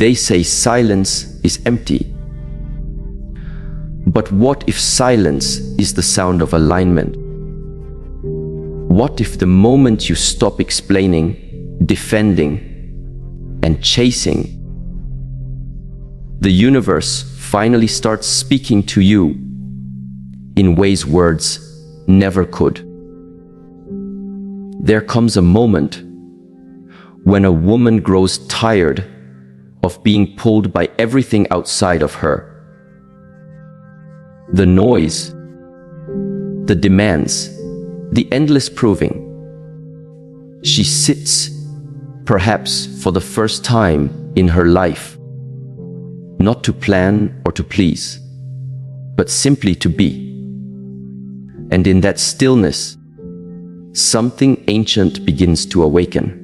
They say silence is empty. But what if silence is the sound of alignment? What if the moment you stop explaining, defending, and chasing, the universe finally starts speaking to you in ways words never could? There comes a moment when a woman grows tired of being pulled by everything outside of her. The noise, the demands, the endless proving. She sits, perhaps for the first time in her life, not to plan or to please, but simply to be. And in that stillness, something ancient begins to awaken.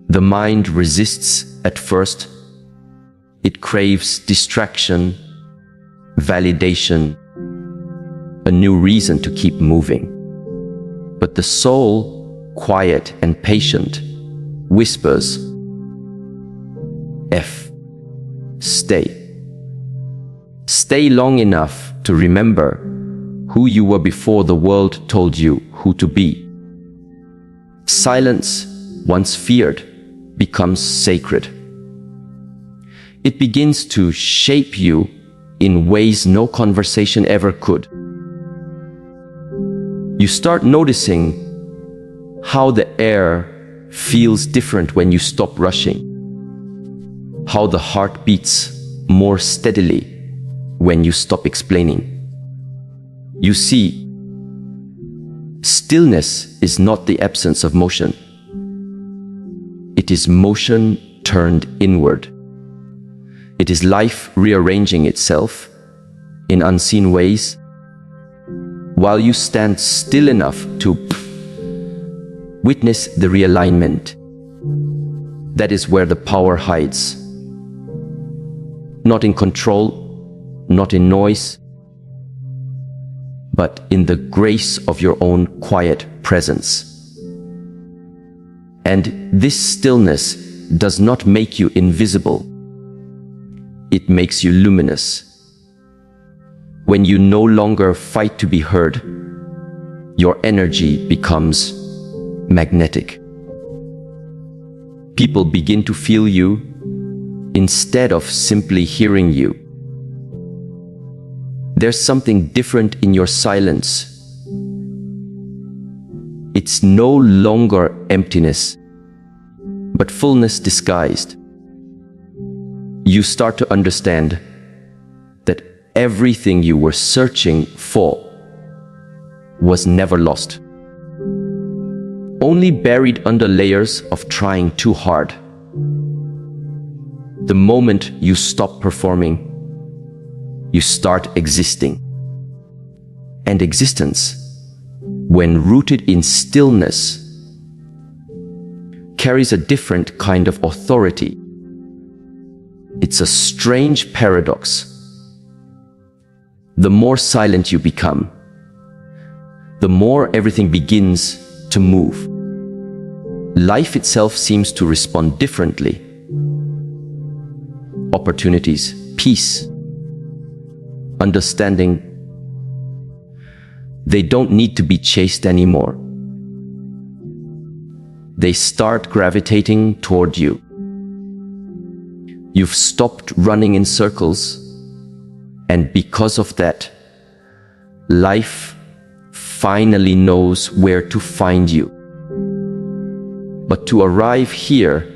The mind resists at first. It craves distraction, validation, a new reason to keep moving. But the soul, quiet and patient, whispers, Stay. Stay long enough to remember who you were before the world told you who to be. Silence, once feared, becomes sacred. It begins to shape you in ways no conversation ever could. You start noticing how the air feels different when you stop rushing, how the heart beats more steadily when you stop explaining. You see, stillness is not the absence of motion. It is motion turned inward. It is life rearranging itself in unseen ways, while you stand still enough to witness the realignment. That is where the power hides. Not in control, not in noise, but in the grace of your own quiet presence. And this stillness does not make you invisible. It makes you luminous. When you no longer fight to be heard, your energy becomes magnetic. People begin to feel you instead of simply hearing you. There's something different in your silence. It's no longer emptiness, but fullness disguised. You start to understand that everything you were searching for was never lost, only buried under layers of trying too hard. The moment you stop performing, you start existing. And existence, when rooted in stillness, carries a different kind of authority. It's a strange paradox. The more silent you become, the more everything begins to move. Life itself seems to respond differently. Opportunities, peace, understanding, they don't need to be chased anymore. They start gravitating toward you. You've stopped running in circles, and because of that, life finally knows where to find you. But to arrive here,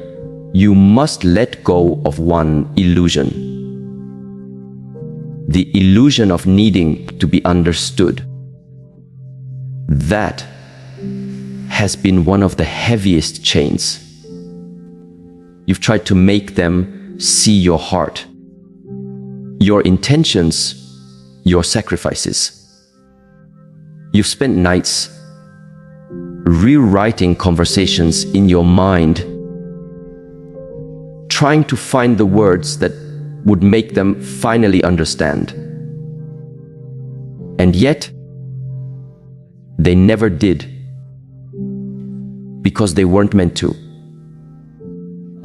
you must let go of one illusion. The illusion of needing to be understood. That has been one of the heaviest chains. You've tried to make them see your heart, your intentions, your sacrifices. You've spent nights rewriting conversations in your mind, trying to find the words that would make them finally understand. And yet, they never did, because they weren't meant to.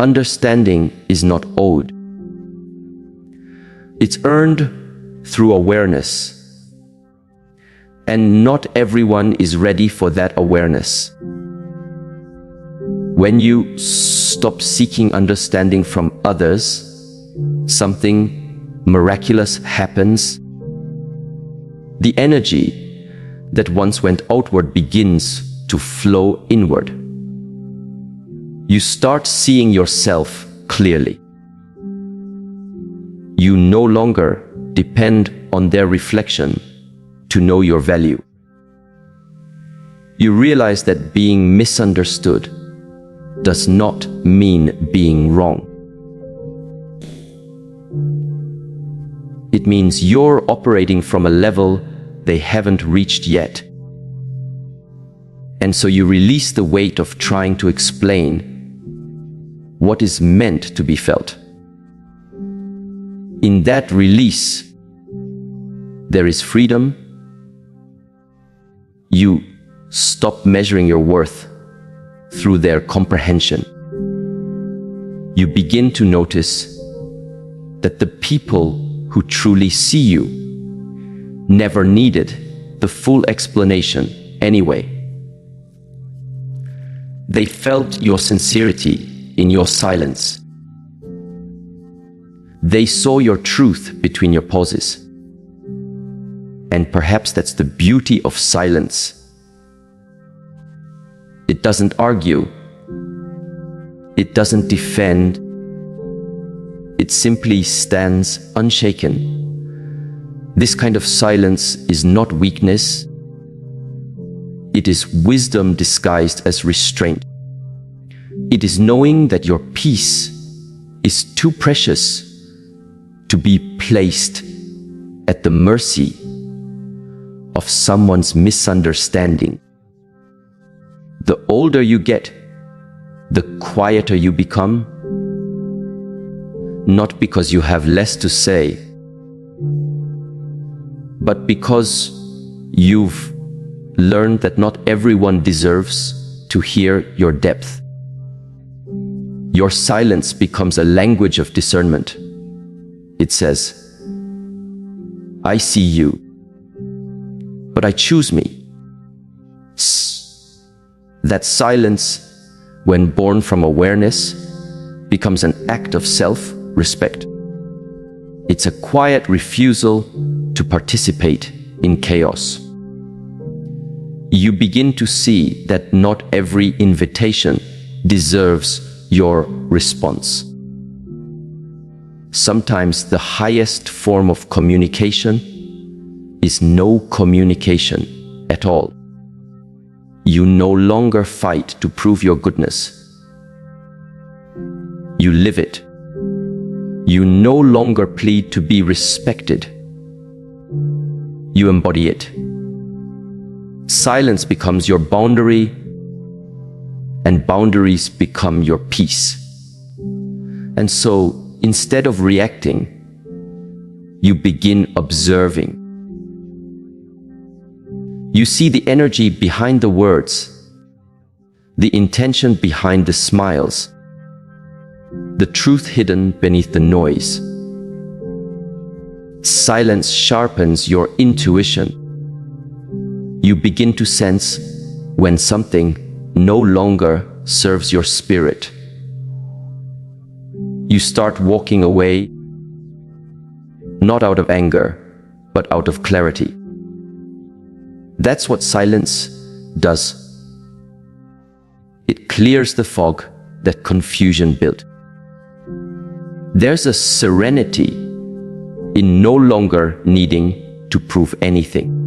understanding is not owed. It's earned through awareness. And not everyone is ready for that awareness. When you stop seeking understanding from others, something miraculous happens. The energy that once went outward begins to flow inward. You start seeing yourself clearly. You no longer depend on their reflection to know your value. You realize that being misunderstood does not mean being wrong. It means you're operating from a level they haven't reached yet. And so you release the weight of trying to explain what is meant to be felt. In that release, there is freedom. You stop measuring your worth through their comprehension. You begin to notice that the people who truly see you never needed the full explanation anyway. They felt your sincerity in your silence. They saw your truth between your pauses. And perhaps that's the beauty of silence. It doesn't argue. It doesn't defend. It simply stands unshaken. This kind of silence is not weakness. It is wisdom disguised as restraint. It is knowing that your peace is too precious to be placed at the mercy of someone's misunderstanding. The older you get, the quieter you become, not because you have less to say, but because you've learned that not everyone deserves to hear your depth. Your silence becomes a language of discernment. It says, I see you, but I choose me. That silence, when born from awareness, becomes an act of self-respect. It's a quiet refusal to participate in chaos. You begin to see that not every invitation deserves your response. Sometimes the highest form of communication is no communication at all. You no longer fight to prove your goodness. You live it. You no longer plead to be respected. You embody it. Silence becomes your boundary, and boundaries become your peace. And so, instead of reacting, you begin observing. You see the energy behind the words, the intention behind the smiles, the truth hidden beneath the noise. Silence sharpens your intuition. You begin to sense when something no longer serves your spirit. You start walking away, not out of anger, but out of clarity. That's what silence does. It clears the fog that confusion built. There's a serenity in no longer needing to prove anything.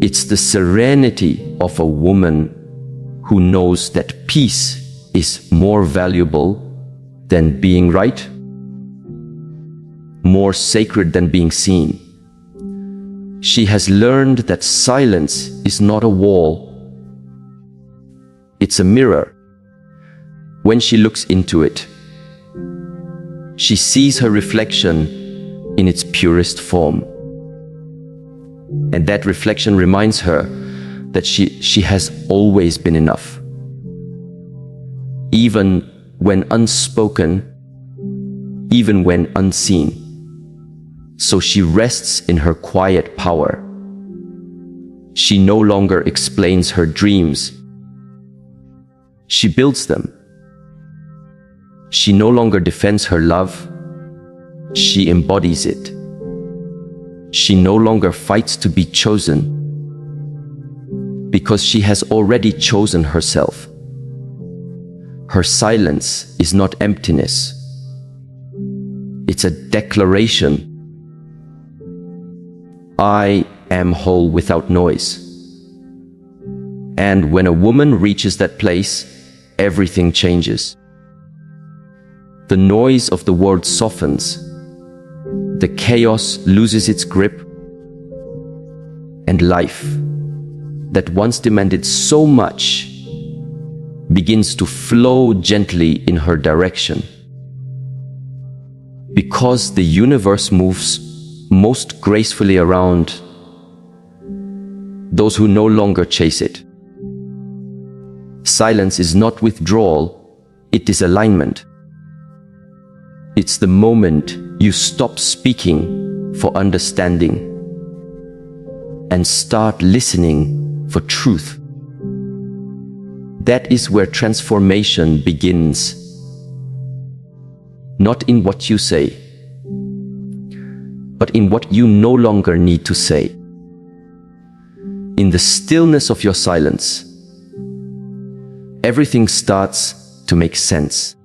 It's the serenity of a woman who knows that peace is more valuable than being right, more sacred than being seen. She has learned that silence is not a wall. It's a mirror. When she looks into it, she sees her reflection in its purest form. And that reflection reminds her that she has always been enough. Even when unspoken, even when unseen. So she rests in her quiet power. She no longer explains her dreams. She builds them. She no longer defends her love. She embodies it. She no longer fights to be chosen, because she has already chosen herself. Her silence is not emptiness. It's a declaration. I am whole without noise. And when a woman reaches that place, everything changes. The noise of the world softens. The chaos loses its grip. And life, that once demanded so much, begins to flow gently in her direction. Because the universe moves most gracefully around those who no longer chase it. Silence is not withdrawal, it is alignment. It's the moment you stop speaking for understanding and start listening for truth. That is where transformation begins. Not in what you say, but in what you no longer need to say. In the stillness of your silence, everything starts to make sense.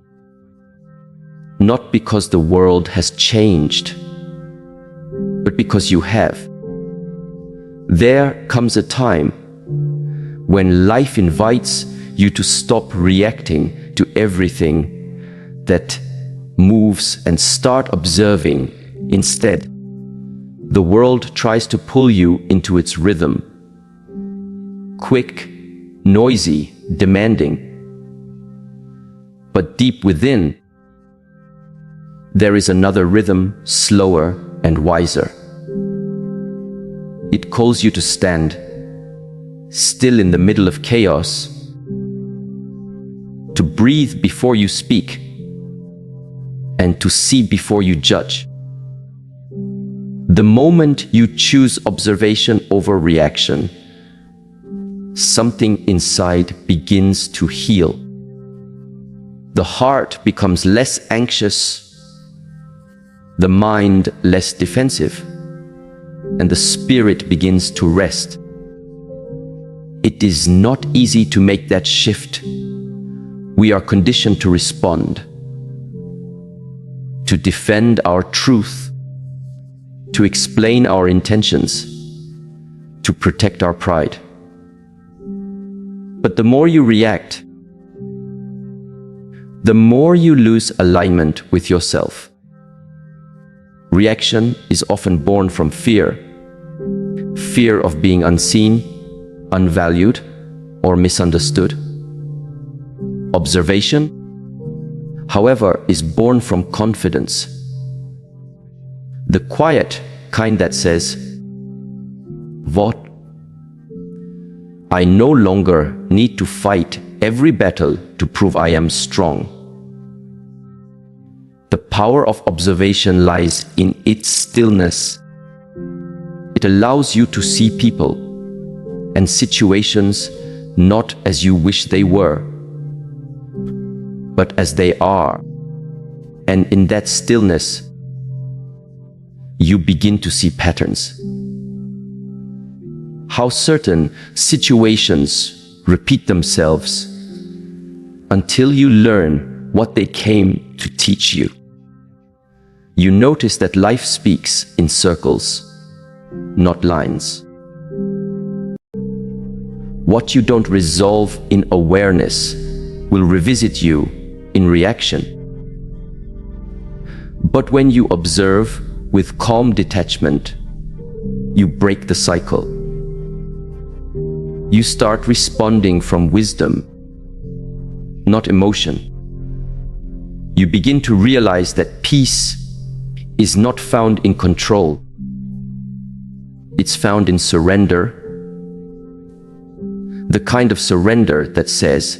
Not because the world has changed, but because you have. There comes a time when life invites you to stop reacting to everything that moves and start observing instead. The world tries to pull you into its rhythm. Quick, noisy, demanding. But deep within, there is another rhythm, slower and wiser. It calls you to stand, still in the middle of chaos, to breathe before you speak, and to see before you judge. The moment you choose observation over reaction, something inside begins to heal. The heart becomes less anxious, the mind less defensive, and the spirit begins to rest. It is not easy to make that shift. We are conditioned to respond, to defend our truth, to explain our intentions, to protect our pride. But the more you react, the more you lose alignment with yourself. Reaction is often born from fear. Fear of being unseen, unvalued, or misunderstood. Observation, however, is born from confidence. The quiet kind that says, "What? I no longer need to fight every battle to prove I am strong." The power of observation lies in its stillness. It allows you to see people and situations not as you wish they were, but as they are. And in that stillness, you begin to see patterns. How certain situations repeat themselves until you learn what they came to teach you. You notice that life speaks in circles, not lines. What you don't resolve in awareness will revisit you in reaction. But when you observe with calm detachment, you break the cycle. You start responding from wisdom, not emotion. You begin to realize that peace is not found in control. It's found in surrender. The kind of surrender that says,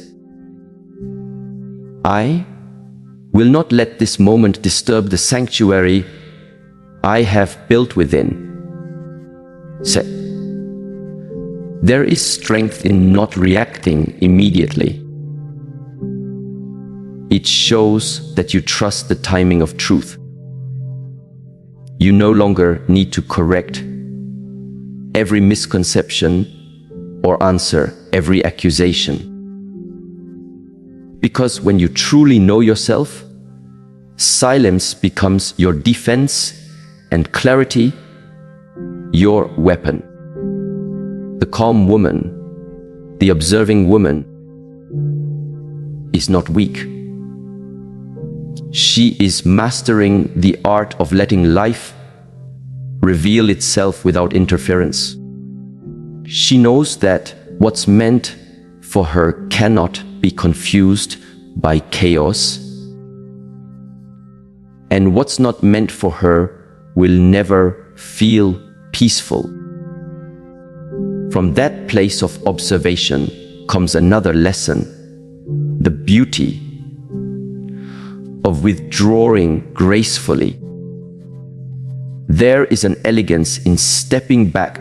I will not let this moment disturb the sanctuary I have built within. Say, there is strength in not reacting immediately. It shows that you trust the timing of truth. You no longer need to correct every misconception or answer every accusation. Because when you truly know yourself, silence becomes your defense and clarity your weapon. The calm woman, the observing woman, is not weak. She is mastering the art of letting life reveal itself without interference. She knows that what's meant for her cannot be confused by chaos, and what's not meant for her will never feel peaceful. From that place of observation comes another lesson: the beauty of withdrawing gracefully. There is an elegance in stepping back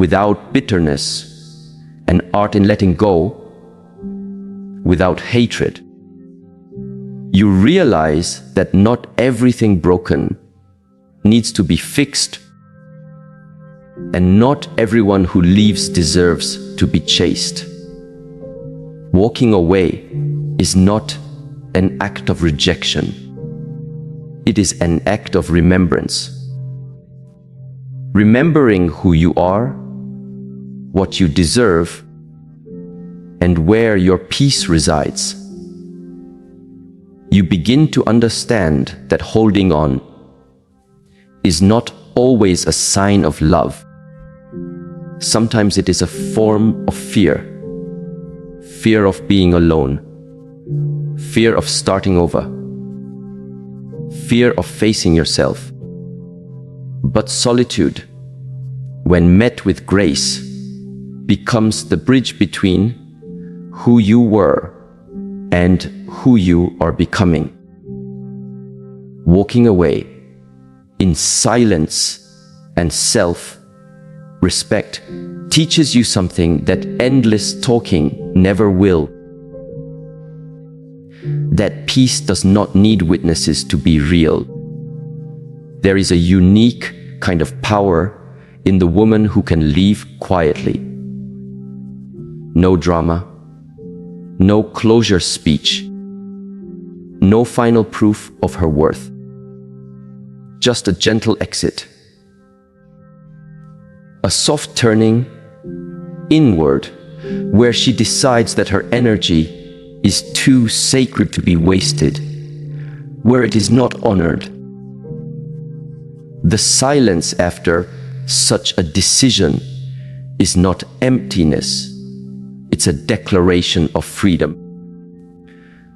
without bitterness, an art in letting go without hatred. You realize that not everything broken needs to be fixed, and not everyone who leaves deserves to be chased. Walking away is not an act of rejection. It is an act of remembrance. Remembering who you are, what you deserve, and where your peace resides. You begin to understand that holding on is not always a sign of love. Sometimes it is a form of fear. Fear of being alone. Fear of starting over. Fear of facing yourself. But solitude, when met with grace, becomes the bridge between who you were and who you are becoming. Walking away in silence and self-respect teaches you something that endless talking never will. That peace does not need witnesses to be real. There is a unique kind of power in the woman who can leave quietly. No drama, no closure speech, no final proof of her worth. Just a gentle exit. A soft turning inward, where she decides that her energy is too sacred to be wasted, where it is not honored. The silence after such a decision is not emptiness, it's a declaration of freedom.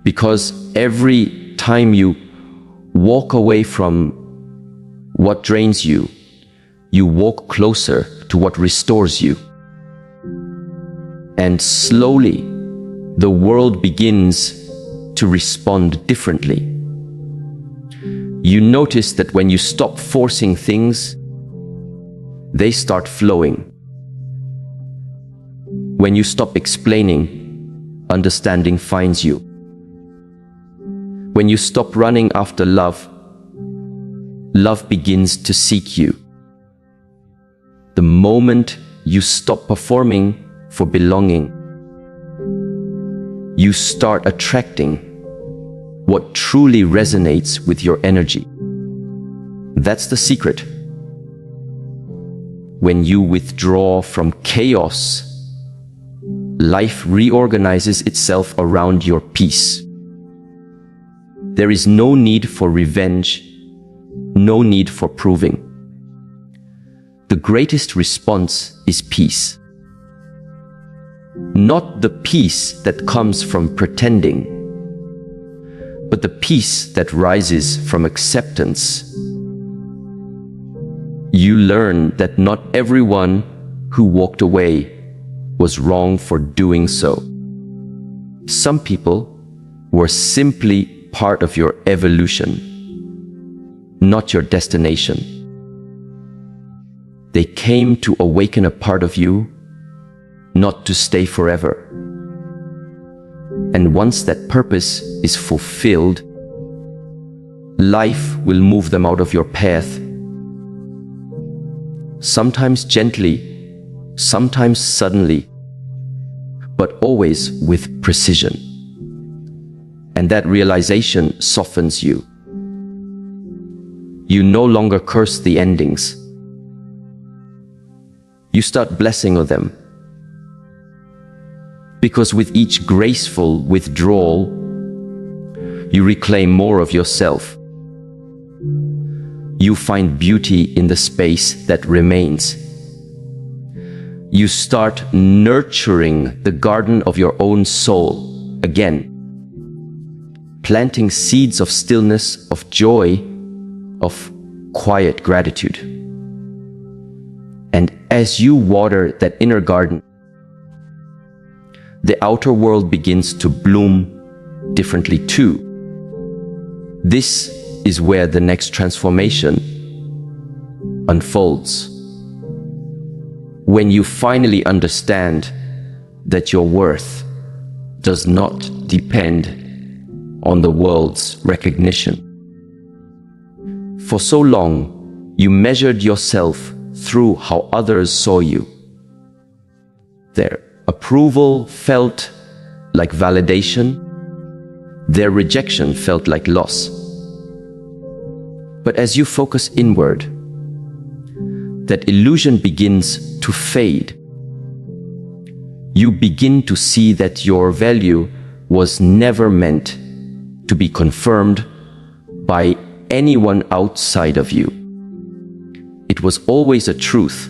Because every time you walk away from what drains you, you walk closer to what restores you. And slowly, the world begins to respond differently. You notice that when you stop forcing things, they start flowing. When you stop explaining, understanding finds you. When you stop running after love, love begins to seek you. The moment you stop performing for belonging, you start attracting what truly resonates with your energy. That's the secret. When you withdraw from chaos, life reorganizes itself around your peace. There is no need for revenge, no need for proving. The greatest response is peace. Not the peace that comes from pretending, but the peace that rises from acceptance. You learn that not everyone who walked away was wrong for doing so. Some people were simply part of your evolution, not your destination. They came to awaken a part of you, not to stay forever. And once that purpose is fulfilled, life will move them out of your path. Sometimes gently, sometimes suddenly, but always with precision. And that realization softens you. You no longer curse the endings. You start blessing them. Because with each graceful withdrawal, you reclaim more of yourself. You find beauty in the space that remains. You start nurturing the garden of your own soul again, planting seeds of stillness, of joy, of quiet gratitude. And as you water that inner garden, the outer world begins to bloom differently too. This is where the next transformation unfolds. When you finally understand that your worth does not depend on the world's recognition. For so long, you measured yourself through how others saw you. Their approval felt like validation. Their rejection felt like loss. But as you focus inward, that illusion begins to fade. You begin to see that your value was never meant to be confirmed by anyone outside of you. It was always a truth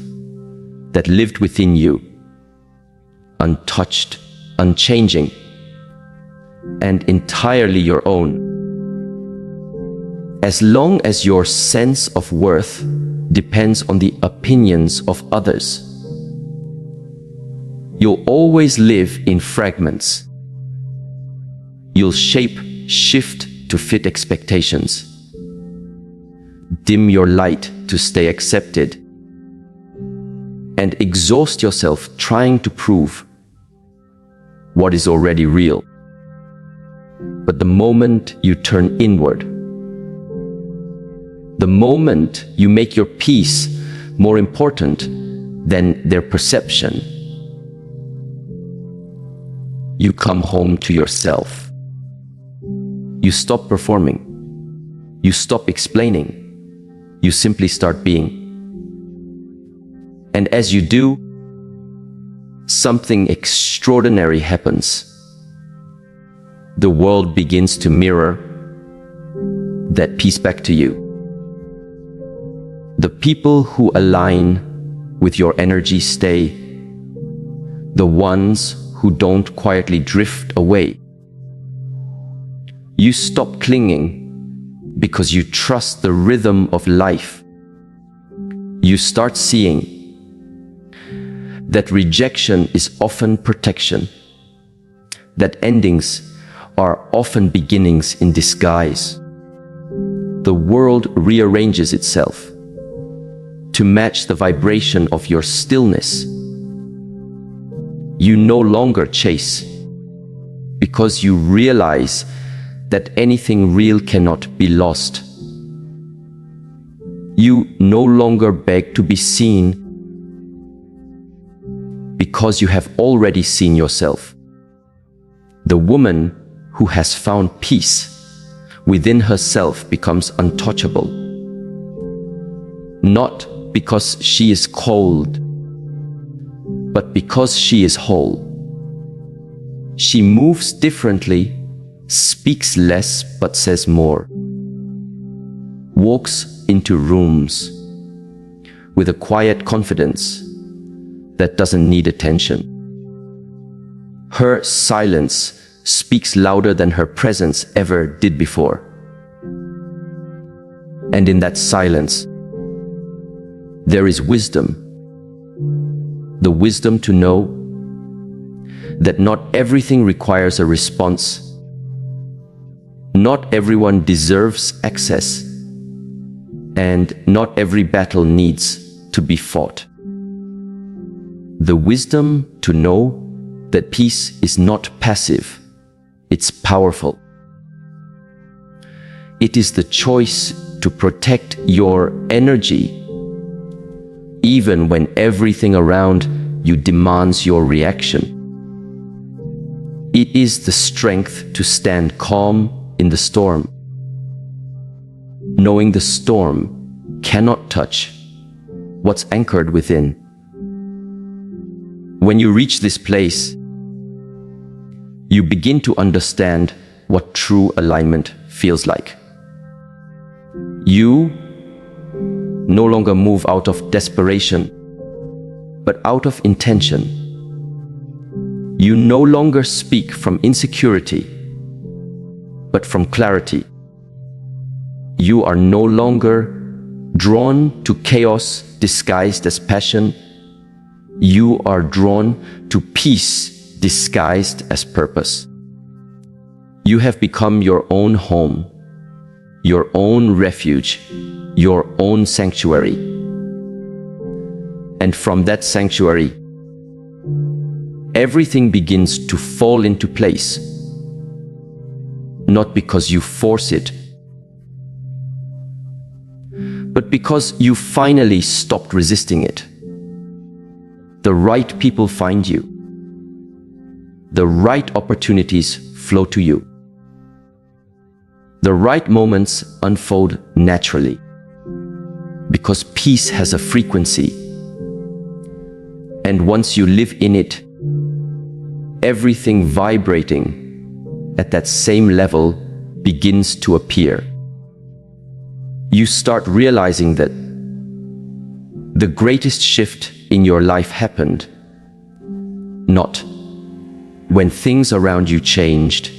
that lived within you, untouched, unchanging, and entirely your own. As long as your sense of worth depends on the opinions of others, you'll always live in fragments. You'll shape, shift to fit expectations. Dim your light to stay accepted. And exhaust yourself trying to prove what is already real. But the moment you turn inward, the moment you make your peace more important than their perception, you come home to yourself. You stop performing. You stop explaining. You simply start being. And as you do, something extraordinary happens. The world begins to mirror that peace back to you. The people who align with your energy stay. The ones who don't quietly drift away. You stop clinging because you trust the rhythm of life. You start seeing that rejection is often protection, that endings are often beginnings in disguise. The world rearranges itself to match the vibration of your stillness. You no longer chase because you realize that anything real cannot be lost. You no longer beg to be seen because you have already seen yourself. The woman who has found peace within herself becomes untouchable. Not because she is cold, but because she is whole. She moves differently, speaks less but says more, walks into rooms with a quiet confidence that doesn't need attention. Her silence speaks louder than her presence ever did before. And in that silence, there is wisdom. The wisdom to know that not everything requires a response. Not everyone deserves access, and not every battle needs to be fought. The wisdom to know that peace is not passive, it's powerful. It is the choice to protect your energy, even when everything around you demands your reaction. It is the strength to stand calm in the storm, knowing the storm cannot touch what's anchored within. When you reach this place, you begin to understand what true alignment feels like. You no longer move out of desperation, but out of intention. You no longer speak from insecurity, but from clarity. You are no longer drawn to chaos disguised as passion. You are drawn to peace disguised as purpose. You have become your own home, your own refuge, your own sanctuary. And from that sanctuary, everything begins to fall into place. Not because you force it, but because you finally stopped resisting it. The right people find you. The right opportunities flow to you. The right moments unfold naturally. Because peace has a frequency. And once you live in it, everything vibrating at that same level begins to appear. You start realizing that the greatest shift in your life happened not when things around you changed,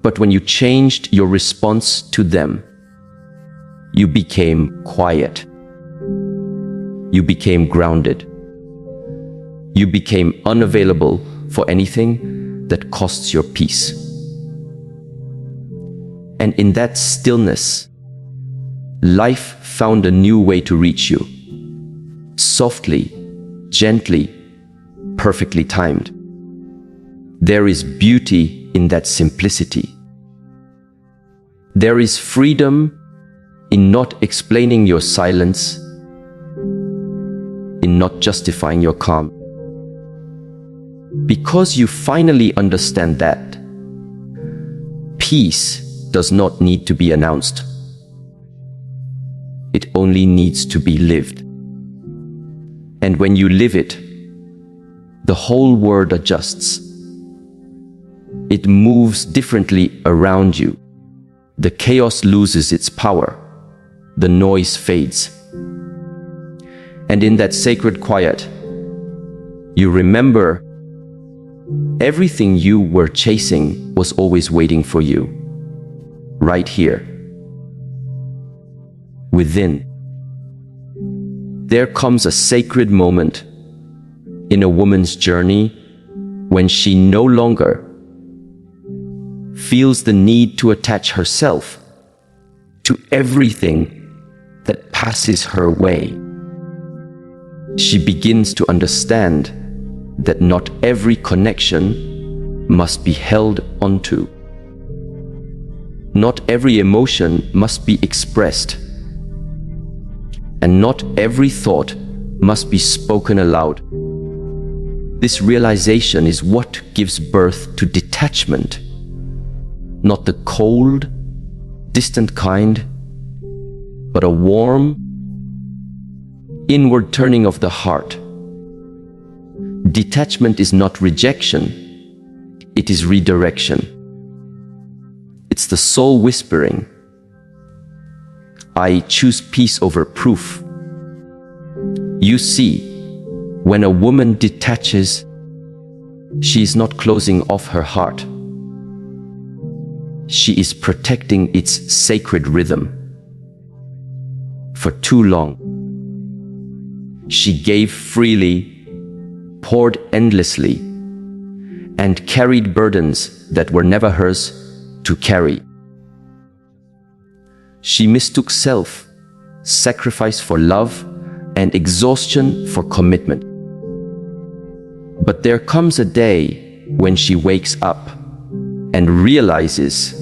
but when you changed your response to them. You became quiet. You became grounded. You became unavailable for anything that costs your peace. And in that stillness, life found a new way to reach you. Softly, gently, perfectly timed. There is beauty in that simplicity. There is freedom in not explaining your silence, in not justifying your calm. Because you finally understand that peace does not need to be announced. It only needs to be lived. And when you live it, the whole world adjusts. It moves differently around you. The chaos loses its power. The noise fades. And in that sacred quiet, you remember everything you were chasing was always waiting for you, right here, within. There comes a sacred moment in a woman's journey when she no longer feels the need to attach herself to everything that passes her way. She begins to understand that not every connection must be held onto. Not every emotion must be expressed. And not every thought must be spoken aloud. This realization is what gives birth to detachment. Not the cold, distant kind, but a warm, inward turning of the heart. Detachment is not rejection, it is redirection. It's the soul whispering, I choose peace over proof. You see, when a woman detaches, she is not closing off her heart. She is protecting its sacred rhythm. For too long, she gave freely, poured endlessly, and carried burdens that were never hers to carry. She mistook self-sacrifice for love and exhaustion for commitment. But there comes a day when she wakes up and realizes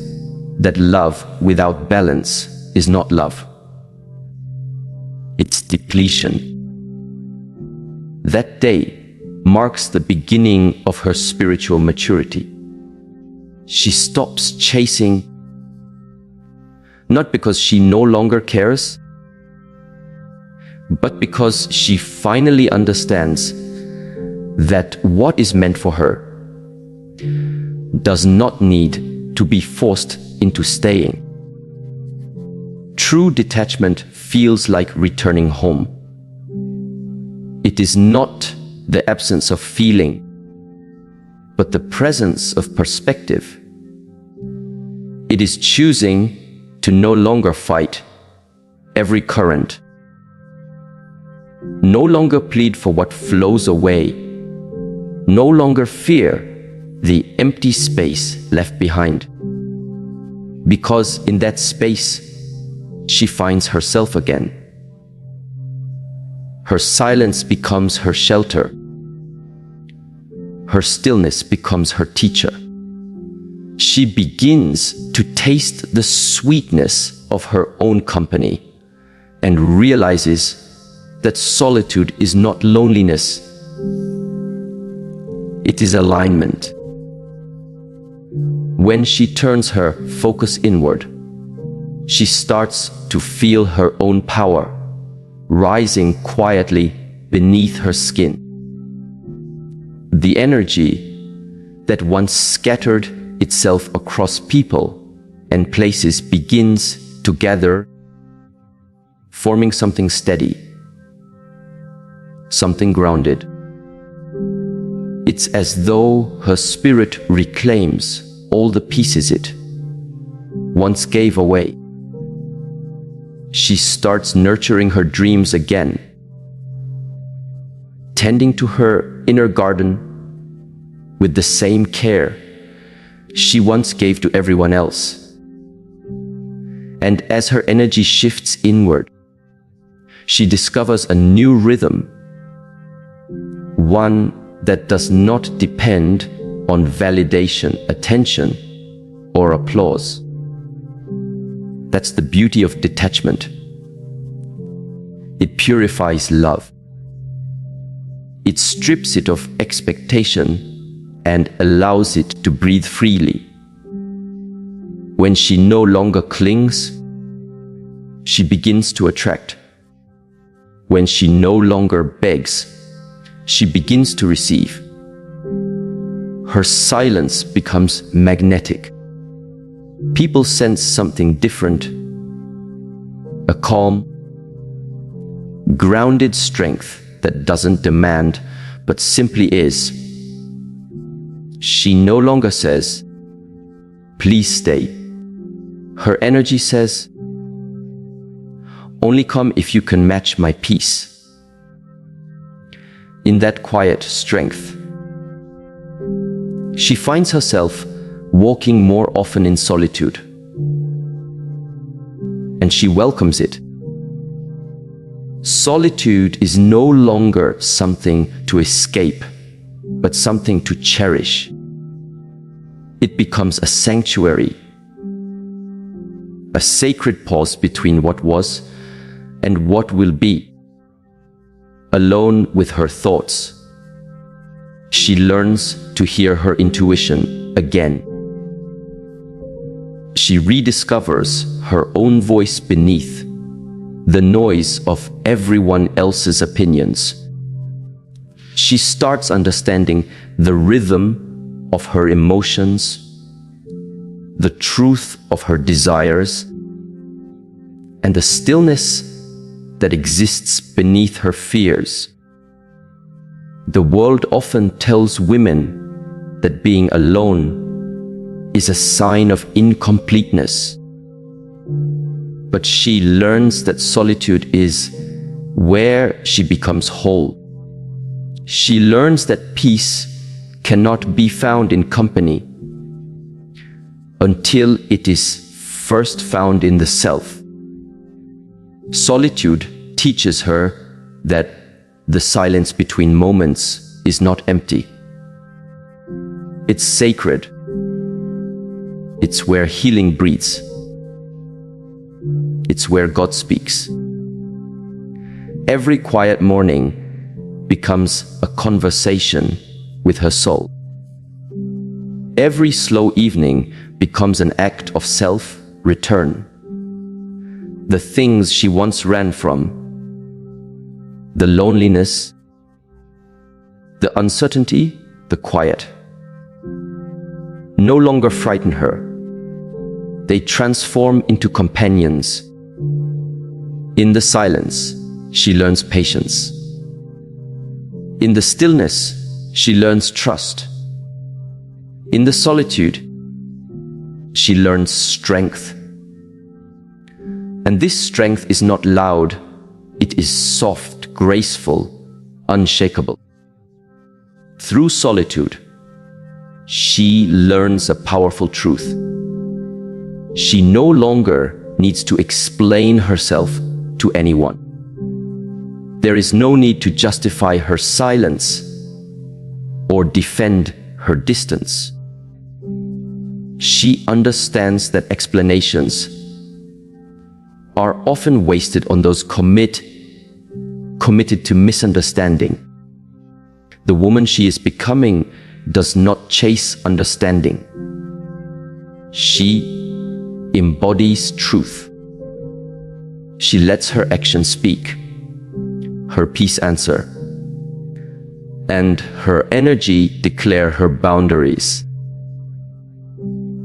that love without balance is not love. It's depletion. That day marks the beginning of her spiritual maturity. She stops chasing, not because she no longer cares, but because she finally understands that what is meant for her does not need to be forced into staying. True detachment feels like returning home. It is not the absence of feeling, but the presence of perspective. It is choosing to no longer fight every current, no longer plead for what flows away, no longer fear the empty space left behind. Because in that space, she finds herself again. Her silence becomes her shelter. Her stillness becomes her teacher. She begins to taste the sweetness of her own company and realizes that solitude is not loneliness. It is alignment. When she turns her focus inward, she starts to feel her own power rising quietly beneath her skin. The energy that once scattered itself across people and places begins to gather, forming something steady, something grounded. It's as though her spirit reclaims all the pieces it once gave away. She starts nurturing her dreams again, tending to her inner garden with the same care she once gave to everyone else. And as her energy shifts inward, she discovers a new rhythm, one that does not depend on validation, attention, or applause. That's the beauty of detachment. It purifies love. It strips it of expectation and allows it to breathe freely. When she no longer clings, she begins to attract. When she no longer begs, she begins to receive. Her silence becomes magnetic. People sense something different, a calm, grounded strength that doesn't demand, but simply is. She no longer says, "Please stay." Her energy says, "Only come if you can match my peace." In that quiet strength, she finds herself walking more often in solitude, and she welcomes it. Solitude is no longer something to escape, but something to cherish. It becomes a sanctuary, a sacred pause between what was and what will be. Alone with her thoughts, she learns to hear her intuition again. She rediscovers her own voice beneath the noise of everyone else's opinions. She starts understanding the rhythm of her emotions, the truth of her desires, and the stillness that exists beneath her fears. The world often tells women that being alone is a sign of incompleteness. But she learns that solitude is where she becomes whole. She learns that peace cannot be found in company, until it is first found in the self. Solitude teaches her that the silence between moments is not empty. It's sacred. It's where healing breathes. It's where God speaks. Every quiet morning becomes a conversation with her soul. Every slow evening becomes an act of self-return. The things she once ran from, the loneliness, the uncertainty, the quiet, no longer frighten her. They transform into companions. In the silence, she learns patience. In the stillness, she learns trust. In the solitude, she learns strength. And this strength is not loud, it is soft, graceful, unshakable. Through solitude, she learns a powerful truth. She no longer needs to explain herself to anyone. There is no need to justify her silence or defend her distance. She understands that explanations are often wasted on those committed to misunderstanding. The woman she is becoming does not chase understanding. She embodies truth. She lets her actions speak, her peace answer, and her energy declare her boundaries.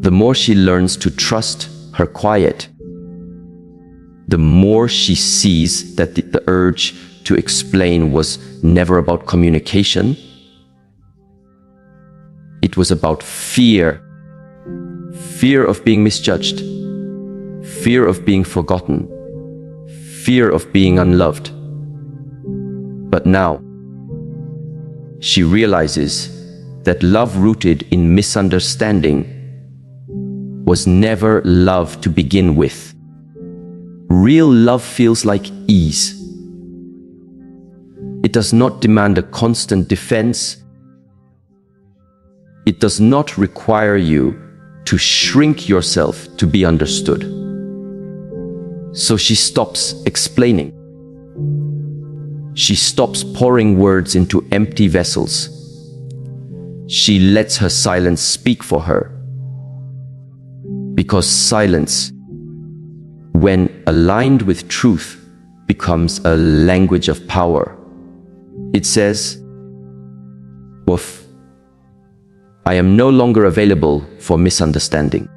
The more she learns to trust her quiet, the more she sees that the urge to explain was never about communication. It was about fear. Fear of being misjudged. Fear of being forgotten. Fear of being unloved. But now, she realizes that love rooted in misunderstanding was never love to begin with. Real love feels like ease. It does not demand a constant defense. It does not require you to shrink yourself to be understood. So she stops explaining. She stops pouring words into empty vessels. She lets her silence speak for her. Because silence, when aligned with truth, becomes a language of power. It says, "Woof, I am no longer available for misunderstanding.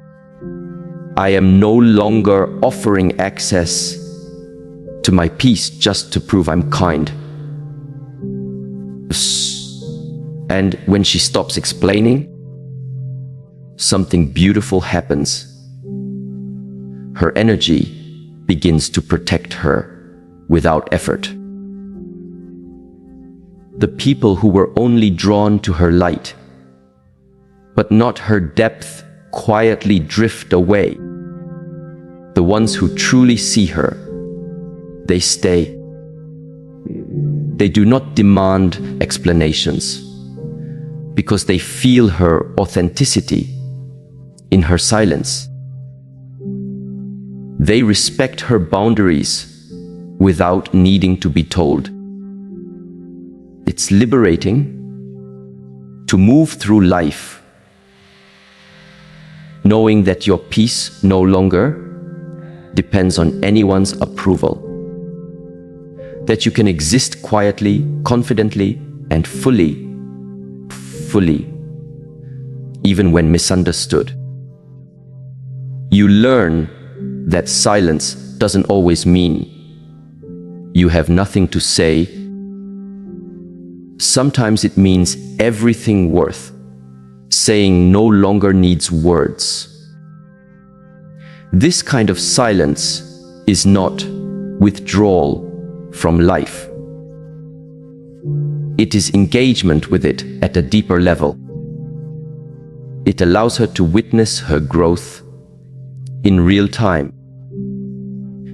I am no longer offering access to my peace just to prove I'm kind." And when she stops explaining, something beautiful happens. Her energy begins to protect her without effort. The people who were only drawn to her light, but not her depth, quietly drift away. The ones who truly see her, they stay. They do not demand explanations, because they feel her authenticity in her silence. They respect her boundaries without needing to be told. It's liberating to move through life, knowing that your peace no longer depends on anyone's approval. That you can exist quietly, confidently, and fully, even when misunderstood. You learn that silence doesn't always mean you have nothing to say. Sometimes it means everything worth saying no longer needs words. This kind of silence is not withdrawal from life. It is engagement with it at a deeper level. It allows her to witness her growth in real time.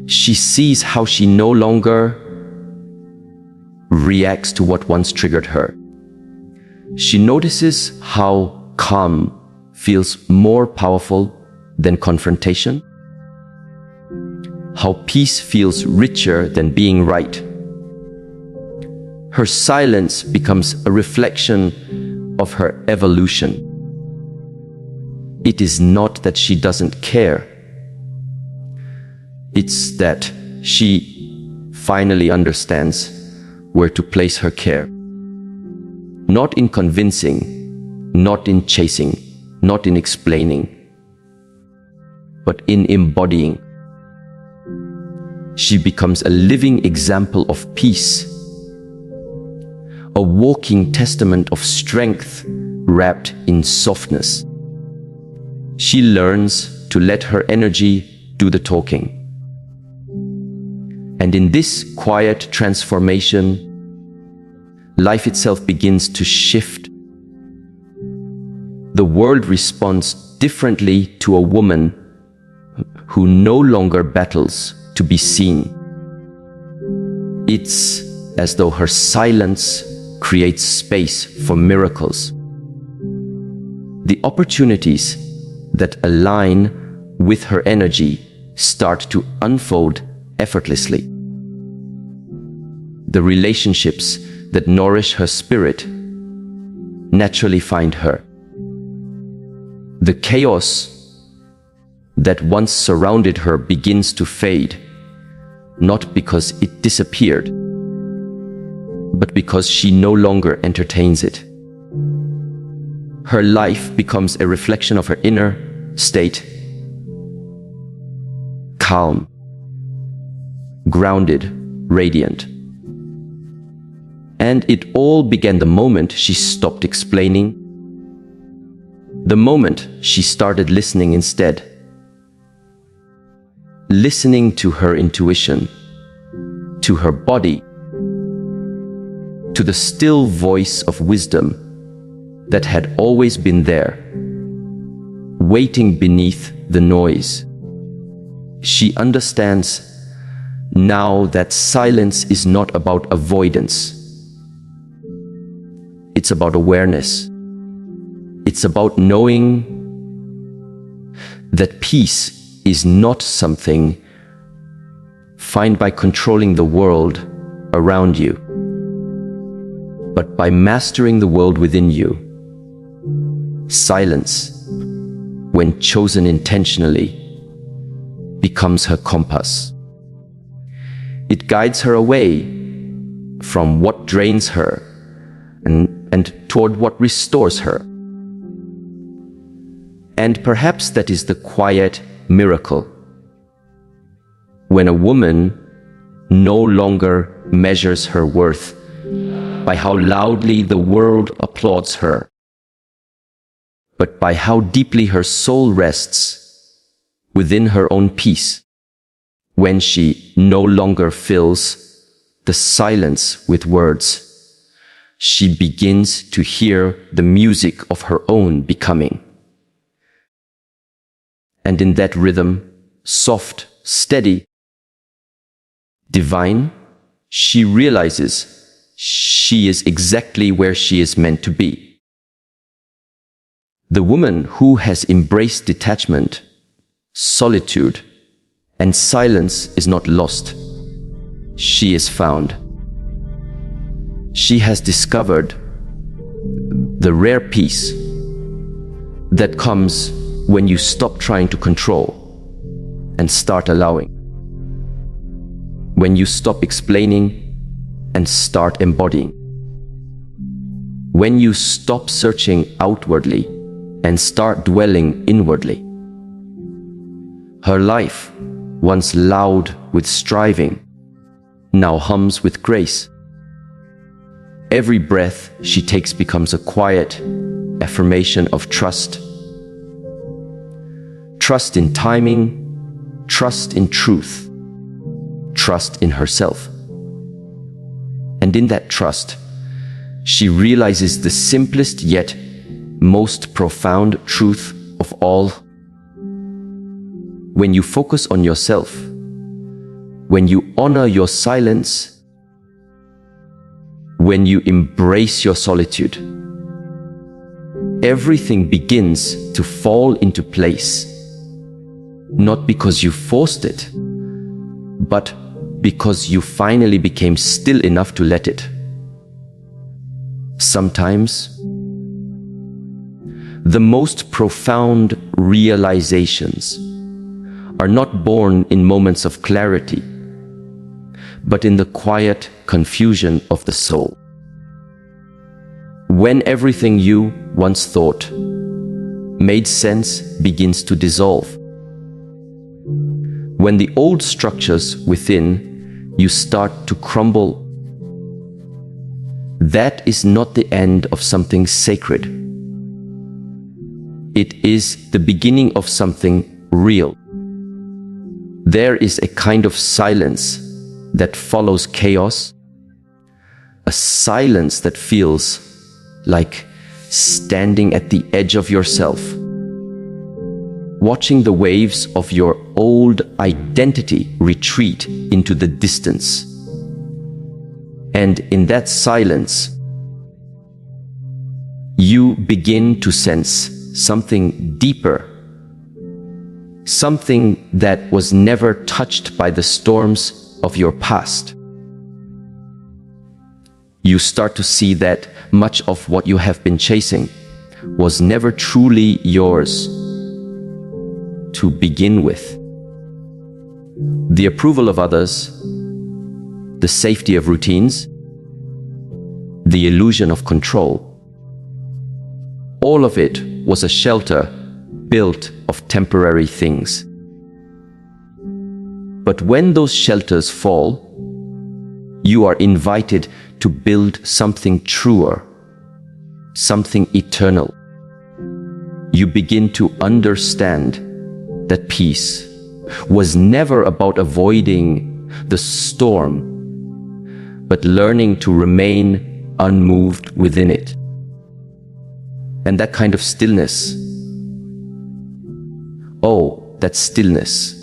She sees how she no longer reacts to what once triggered her. She notices how calm feels more powerful than confrontation, how peace feels richer than being right. Her silence becomes a reflection of her evolution. It is not that she doesn't care. It's that she finally understands where to place her care. Not in convincing, not in chasing, not in explaining, but in embodying. She becomes a living example of peace, a walking testament of strength wrapped in softness. She learns to let her energy do the talking. And in this quiet transformation, life itself begins to shift. The world responds differently to a woman who no longer battles to be seen. It's as though her silence creates space for miracles. The opportunities that align with her energy start to unfold effortlessly. The relationships that nourish her spirit naturally find her. The chaos that once surrounded her begins to fade, not because it disappeared, but because she no longer entertains it. Her life becomes a reflection of her inner state, calm, grounded, radiant. And it all began the moment she stopped explaining, the moment she started listening instead. Listening to her intuition, to her body, to the still voice of wisdom that had always been there, waiting beneath the noise. She understands now that silence is not about avoidance. It's about awareness. It's about knowing that peace is not something found by controlling the world around you, but by mastering the world within you. Silence, when chosen intentionally, becomes her compass. It guides her away from what drains her and toward what restores her. And perhaps that is the quiet miracle. When a woman no longer measures her worth by how loudly the world applauds her, but by how deeply her soul rests within her own peace. When she no longer fills the silence with words, she begins to hear the music of her own becoming. And in that rhythm, soft, steady, divine, she realizes she is exactly where she is meant to be. The woman who has embraced detachment, solitude, and silence is not lost. She is found. She has discovered the rare peace that comes when you stop trying to control and start allowing. When you stop explaining and start embodying. When you stop searching outwardly and start dwelling inwardly. Her life, once loud with striving, now hums with grace. Every breath she takes becomes a quiet affirmation of trust. Trust in timing, trust in truth, trust in herself. And in that trust, she realizes the simplest yet most profound truth of all. When you focus on yourself, when you honor your silence, when you embrace your solitude, everything begins to fall into place. Not because you forced it, but because you finally became still enough to let it. Sometimes, the most profound realizations are not born in moments of clarity, but in the quiet confusion of the soul. When everything you once thought made sense begins to dissolve. When the old structures within you start to crumble, that is not the end of something sacred. It is the beginning of something real. There is a kind of silence that follows chaos, a silence that feels like standing at the edge of yourself, watching the waves of your old identity retreat into the distance. And in that silence, you begin to sense something deeper, something that was never touched by the storms of your past. You start to see that much of what you have been chasing was never truly yours to begin with. The approval of others, the safety of routines, the illusion of control, all of it was a shelter built of temporary things. But when those shelters fall, you are invited to build something truer, something eternal. You begin to understand that peace was never about avoiding the storm, but learning to remain unmoved within it. And that kind of stillness, oh, that stillness,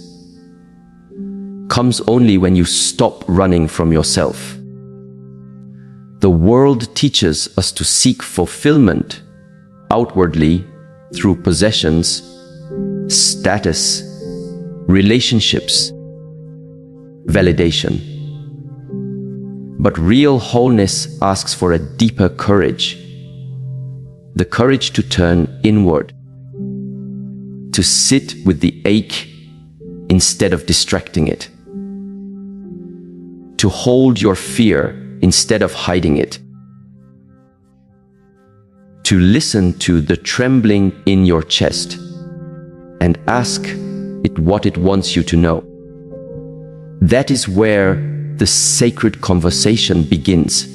comes only when you stop running from yourself. The world teaches us to seek fulfillment outwardly through possessions, status, relationships, validation. But real wholeness asks for a deeper courage, the courage to turn inward, to sit with the ache instead of distracting it, to hold your fear instead of hiding it, to listen to the trembling in your chest and ask it what it wants you to know. That is where the sacred conversation begins.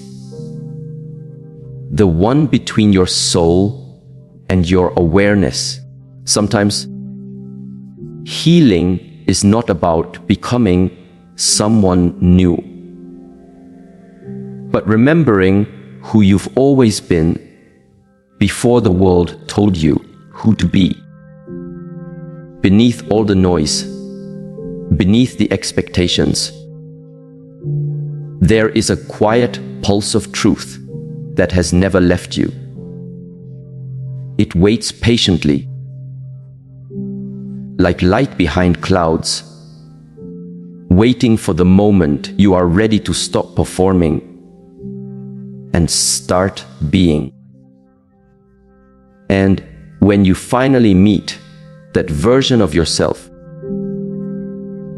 The one between your soul and your awareness. Sometimes healing is not about becoming someone new, but remembering who you've always been before the world told you who to be. Beneath all the noise, beneath the expectations, there is a quiet pulse of truth that has never left you. It waits patiently, like light behind clouds, waiting for the moment you are ready to stop performing and start being. And when you finally meet that version of yourself,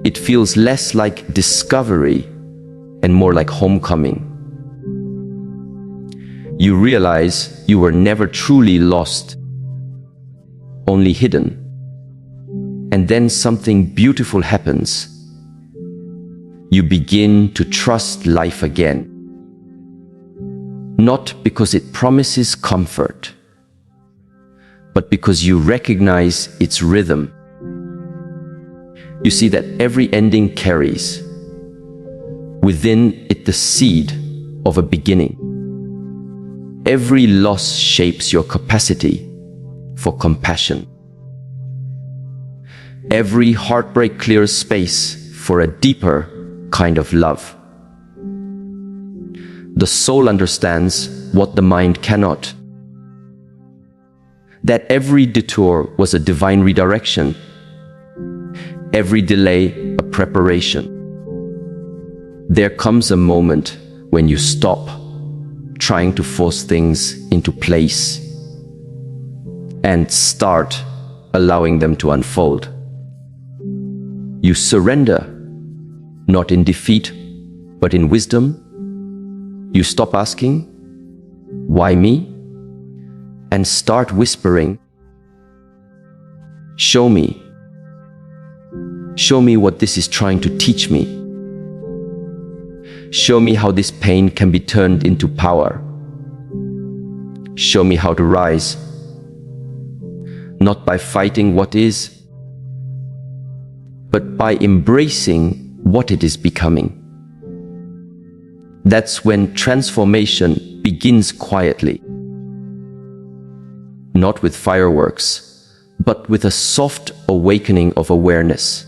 it feels less like discovery and more like homecoming. You realize you were never truly lost, only hidden. And then something beautiful happens. You begin to trust life again. Not because it promises comfort, but because you recognize its rhythm. You see that every ending carries within it the seed of a beginning. Every loss shapes your capacity for compassion. Every heartbreak clears space for a deeper kind of love. The soul understands what the mind cannot. That every detour was a divine redirection, every delay a preparation. There comes a moment when you stop trying to force things into place and start allowing them to unfold. You surrender, not in defeat, but in wisdom. You stop asking, "Why me?" and start whispering, "Show me. Show me what this is trying to teach me. Show me how this pain can be turned into power. Show me how to rise, not by fighting what is, but by embracing what it is becoming." That's when transformation begins quietly. Not with fireworks, but with a soft awakening of awareness.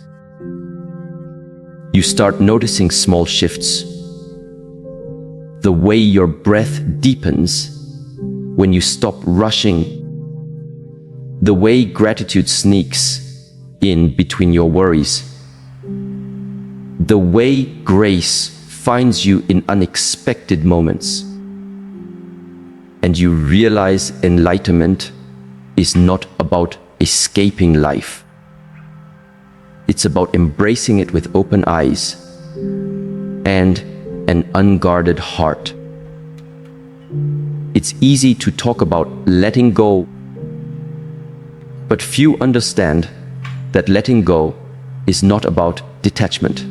You start noticing small shifts. The way your breath deepens when you stop rushing. The way gratitude sneaks in between your worries. The way grace finds you in unexpected moments. And you realize enlightenment is not about escaping life. It's about embracing it with open eyes and an unguarded heart. It's easy to talk about letting go, but few understand that letting go is not about detachment.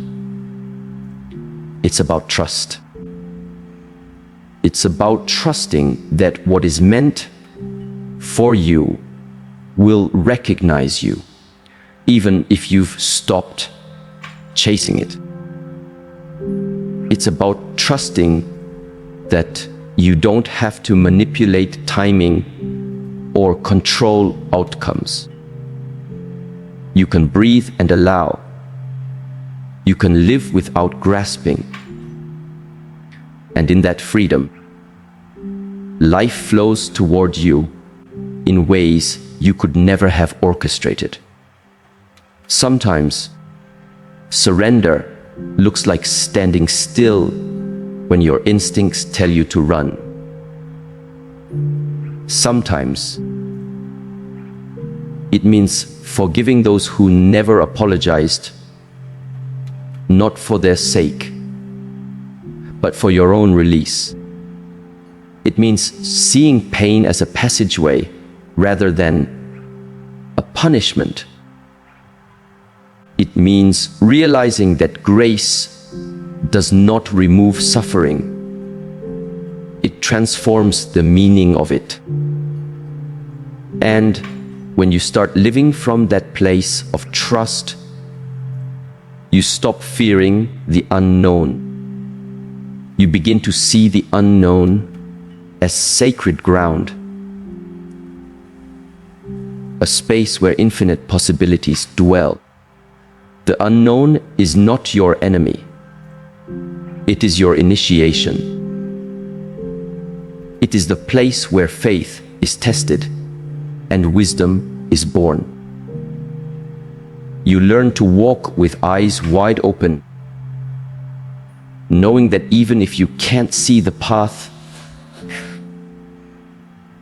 It's about trust. It's about trusting that what is meant for you will recognize you, even if you've stopped chasing it. It's about trusting that you don't have to manipulate timing or control outcomes. You can breathe and allow. You can live without grasping. And in that freedom, life flows toward you in ways you could never have orchestrated. Sometimes, surrender looks like standing still when your instincts tell you to run. Sometimes, it means forgiving those who never apologized, not for their sake, but for your own release. It means seeing pain as a passageway rather than a punishment. It means realizing that grace does not remove suffering. It transforms the meaning of it. And when you start living from that place of trust, you stop fearing the unknown. You begin to see the unknown as sacred ground, a space where infinite possibilities dwell. The unknown is not your enemy. It is your initiation. It is the place where faith is tested and wisdom is born. You learn to walk with eyes wide open, knowing that even if you can't see the path,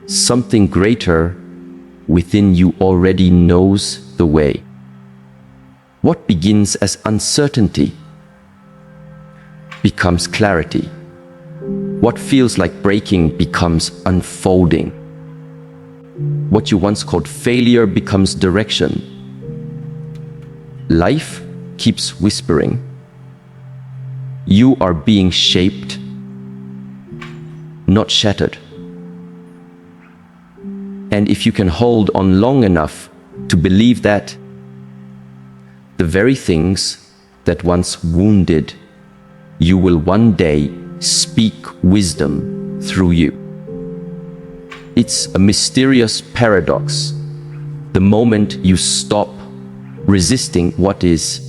something greater within you already knows the way. What begins as uncertainty becomes clarity. What feels like breaking becomes unfolding. What you once called failure becomes direction. Life keeps whispering, you are being shaped, not shattered. And if you can hold on long enough to believe that, the very things that once wounded, you will one day speak wisdom through you. It's a mysterious paradox, The moment you stop resisting what is,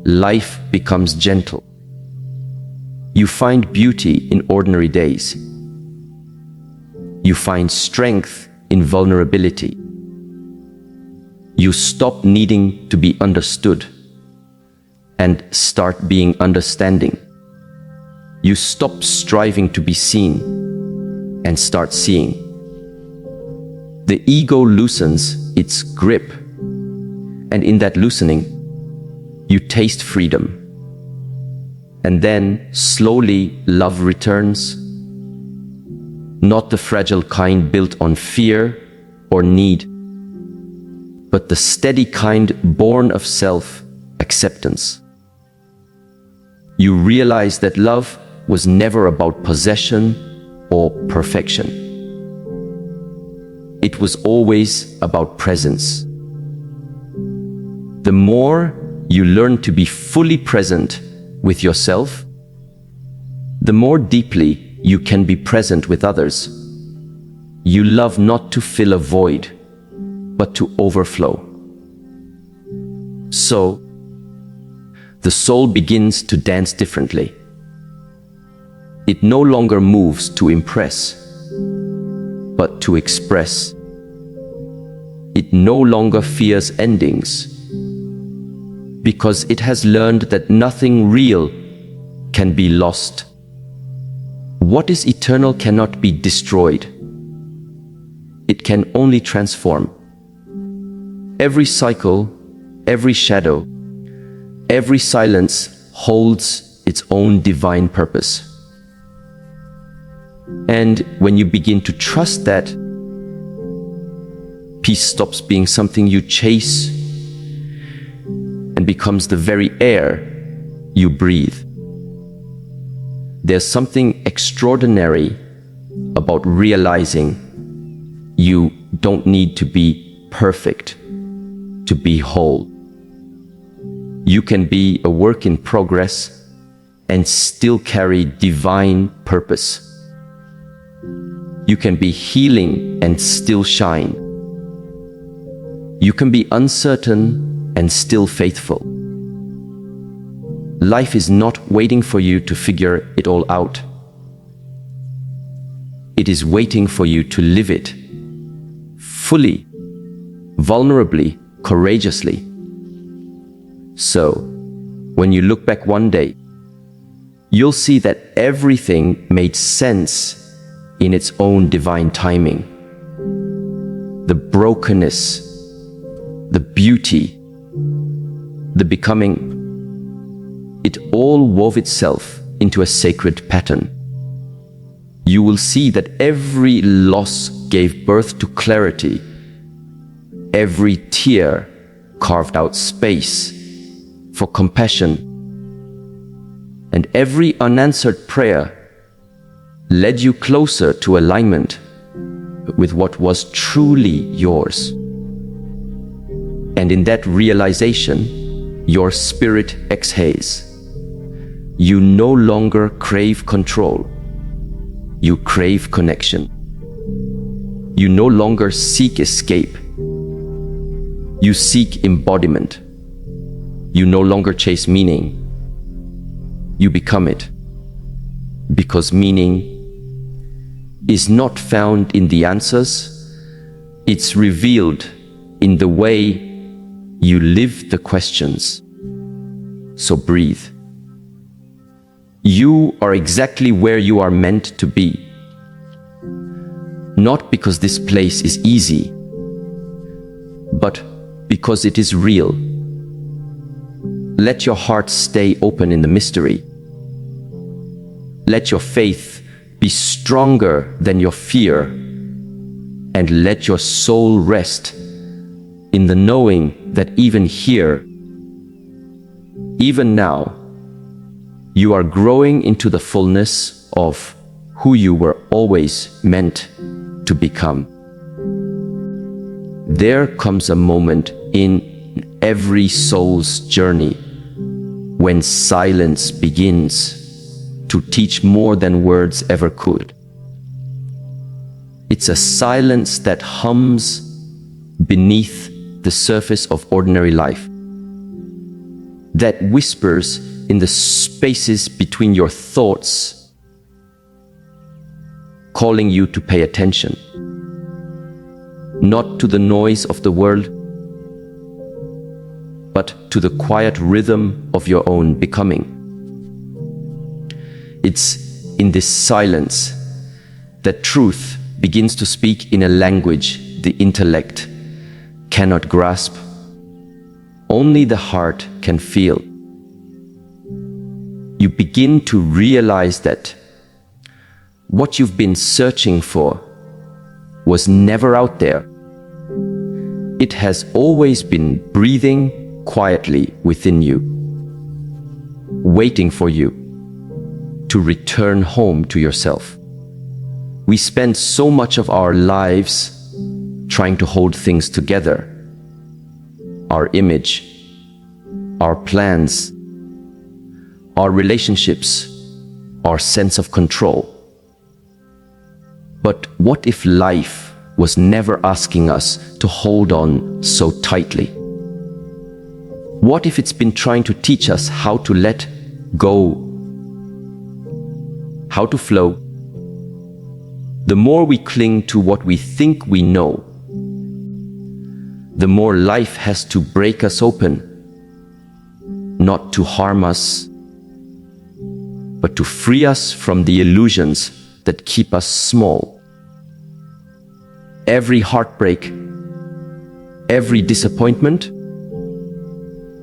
life becomes gentle. You find beauty in ordinary days. You find strength in vulnerability. You stop needing to be understood and start being understanding. You stop striving to be seen and start seeing. The ego loosens its grip, and in that loosening, you taste freedom. And then, slowly, love returns. Not the fragile kind built on fear or need, but the steady kind born of self-acceptance. You realize that love was never about possession or perfection. It was always about presence. The more you learn to be fully present with yourself, the more deeply you can be present with others. You love not to fill a void, but to overflow. So, the soul begins to dance differently. It no longer moves to impress, but to express. It no longer fears endings, because it has learned that nothing real can be lost. What is eternal cannot be destroyed. It can only transform. Every cycle, every shadow, every silence holds its own divine purpose. And when you begin to trust that, peace stops being something you chase and becomes the very air you breathe. There's something extraordinary about realizing you don't need to be perfect to be whole. You can be a work in progress and still carry divine purpose. You can be healing and still shine. You can be uncertain and still faithful. Life is not waiting for you to figure it all out. It is waiting for you to live it fully, vulnerably, courageously. So, when you look back one day, you'll see that everything made sense in its own divine timing. The brokenness, the beauty, the becoming, it all wove itself into a sacred pattern. You will see that every loss gave birth to clarity. Every tear carved out space for compassion. And every unanswered prayer led you closer to alignment with what was truly yours. And in that realization, your spirit exhales. You no longer crave control. You crave connection. You no longer seek escape. You seek embodiment. You no longer chase meaning. You become it. Because meaning is not found in the answers. It's revealed in the way you live the questions. So breathe. You are exactly where you are meant to be. Not because this place is easy, but because it is real. Let your heart stay open in the mystery. Let your faith be stronger than your fear, and let your soul rest in the knowing that even here, even now, you are growing into the fullness of who you were always meant to become. There comes a moment in every soul's journey when silence begins to teach more than words ever could. It's a silence that hums beneath the surface of ordinary life, that whispers in the spaces between your thoughts, calling you to pay attention, not to the noise of the world, but to the quiet rhythm of your own becoming. It's in this silence that truth begins to speak in a language the intellect cannot grasp. Only the heart can feel. You begin to realize that what you've been searching for was never out there. It has always been breathing quietly within you, waiting for you to return home to yourself. We spend so much of our lives trying to hold things together. Our image, our plans, our relationships, our sense of control. But what if life was never asking us to hold on so tightly? What if it's been trying to teach us how to let go, how to flow? The more we cling to what we think we know, the more life has to break us open, not to harm us, but to free us from the illusions that keep us small. Every heartbreak, every disappointment,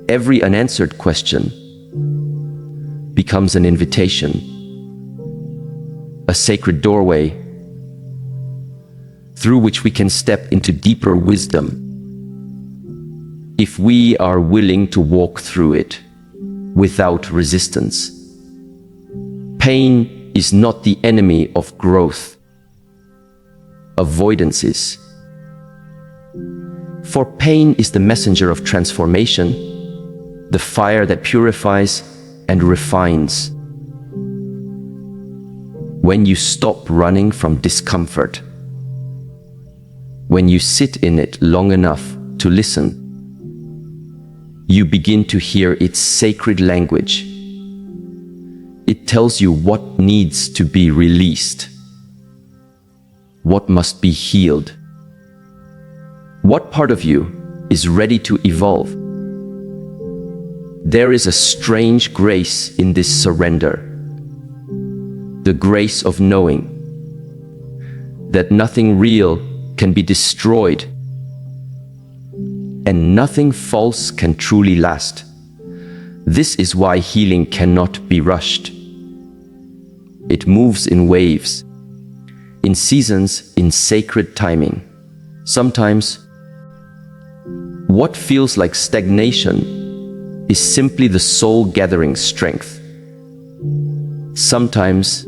every unanswered question becomes an invitation, a sacred doorway through which we can step into deeper wisdom if we are willing to walk through it without resistance. Pain is not the enemy of growth. Avoidance is. For pain is the messenger of transformation, the fire that purifies and refines. When you stop running from discomfort, when you sit in it long enough to listen, you begin to hear its sacred language. It tells you what needs to be released, what must be healed, what part of you is ready to evolve. There is a strange grace in this surrender, the grace of knowing that nothing real can be destroyed and nothing false can truly last. This is why healing cannot be rushed. It moves in waves, in seasons, in sacred timing. Sometimes, what feels like stagnation is simply the soul gathering strength. Sometimes,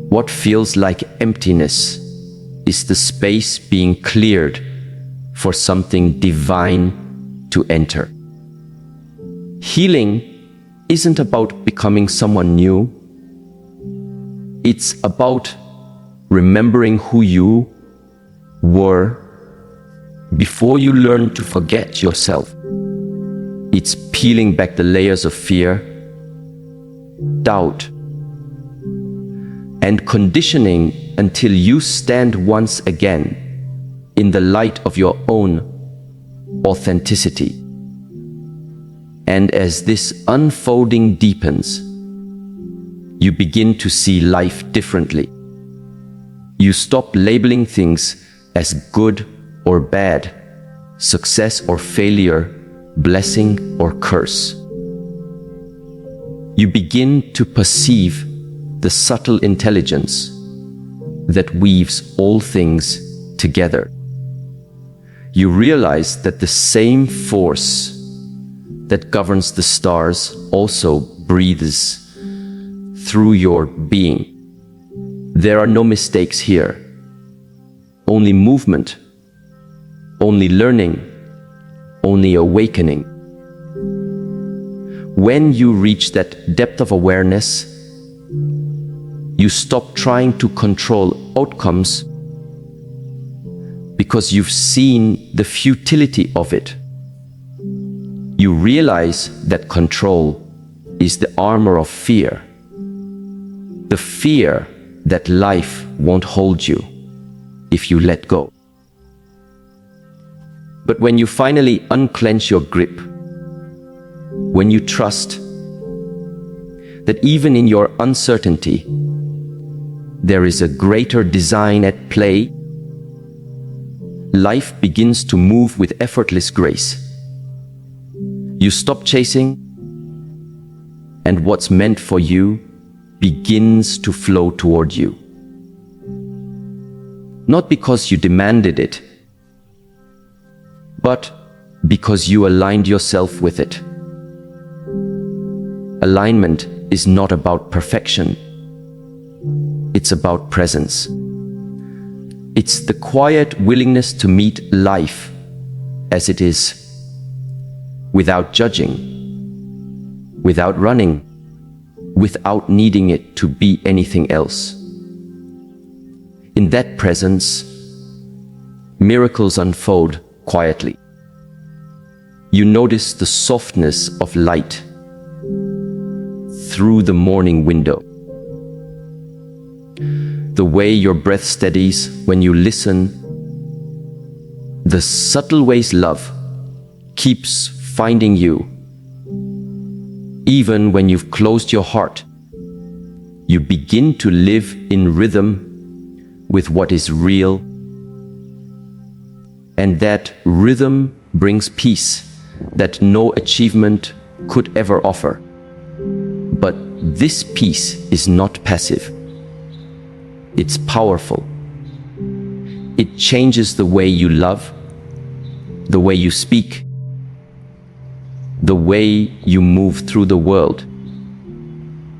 what feels like emptiness is the space being cleared for something divine to enter. Healing isn't about becoming someone new. It's about remembering who you were before you learned to forget yourself. It's peeling back the layers of fear, doubt, and conditioning until you stand once again in the light of your own authenticity. And as this unfolding deepens, you begin to see life differently. You stop labeling things as good or bad, success or failure, blessing or curse. You begin to perceive the subtle intelligence that weaves all things together. You realize that the same force that governs the stars also breathes through your being. There are no mistakes here, only movement, only learning, only awakening. When you reach that depth of awareness, you stop trying to control outcomes because you've seen the futility of it. You realize that control is the armor of fear. The fear that life won't hold you if you let go. But when you finally unclench your grip, when you trust that even in your uncertainty, there is a greater design at play, life begins to move with effortless grace. You stop chasing, and what's meant for you begins to flow toward you. Not because you demanded it, but because you aligned yourself with it. Alignment is not about perfection. It's about presence. It's the quiet willingness to meet life as it is, without judging, without running, without needing it to be anything else. In that presence, miracles unfold quietly. You notice the softness of light through the morning window. The way your breath steadies when you listen. The subtle ways love keeps finding you. Even when you've closed your heart, you begin to live in rhythm with what is real. And that rhythm brings peace that no achievement could ever offer. But this peace is not passive. It's powerful. It changes the way you love, the way you speak, the way you move through the world.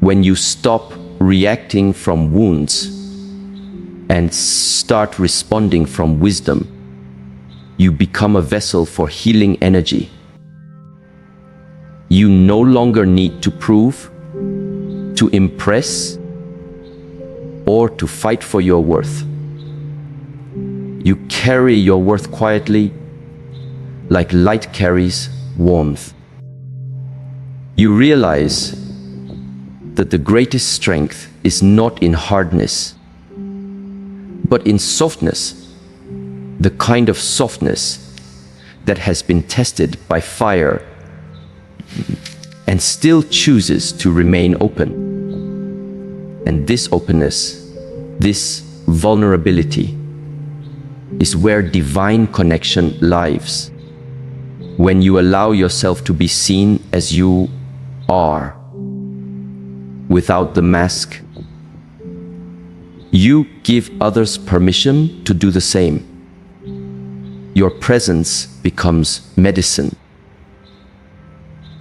When you stop reacting from wounds and start responding from wisdom, you become a vessel for healing energy. You no longer need to prove, to impress, or to fight for your worth. You carry your worth quietly, like light carries warmth. You realize that the greatest strength is not in hardness, but in softness, the kind of softness that has been tested by fire and still chooses to remain open. And this openness, this vulnerability, is where divine connection lives. When you allow yourself to be seen as you are, without the mask, you give others permission to do the same. Your presence becomes medicine.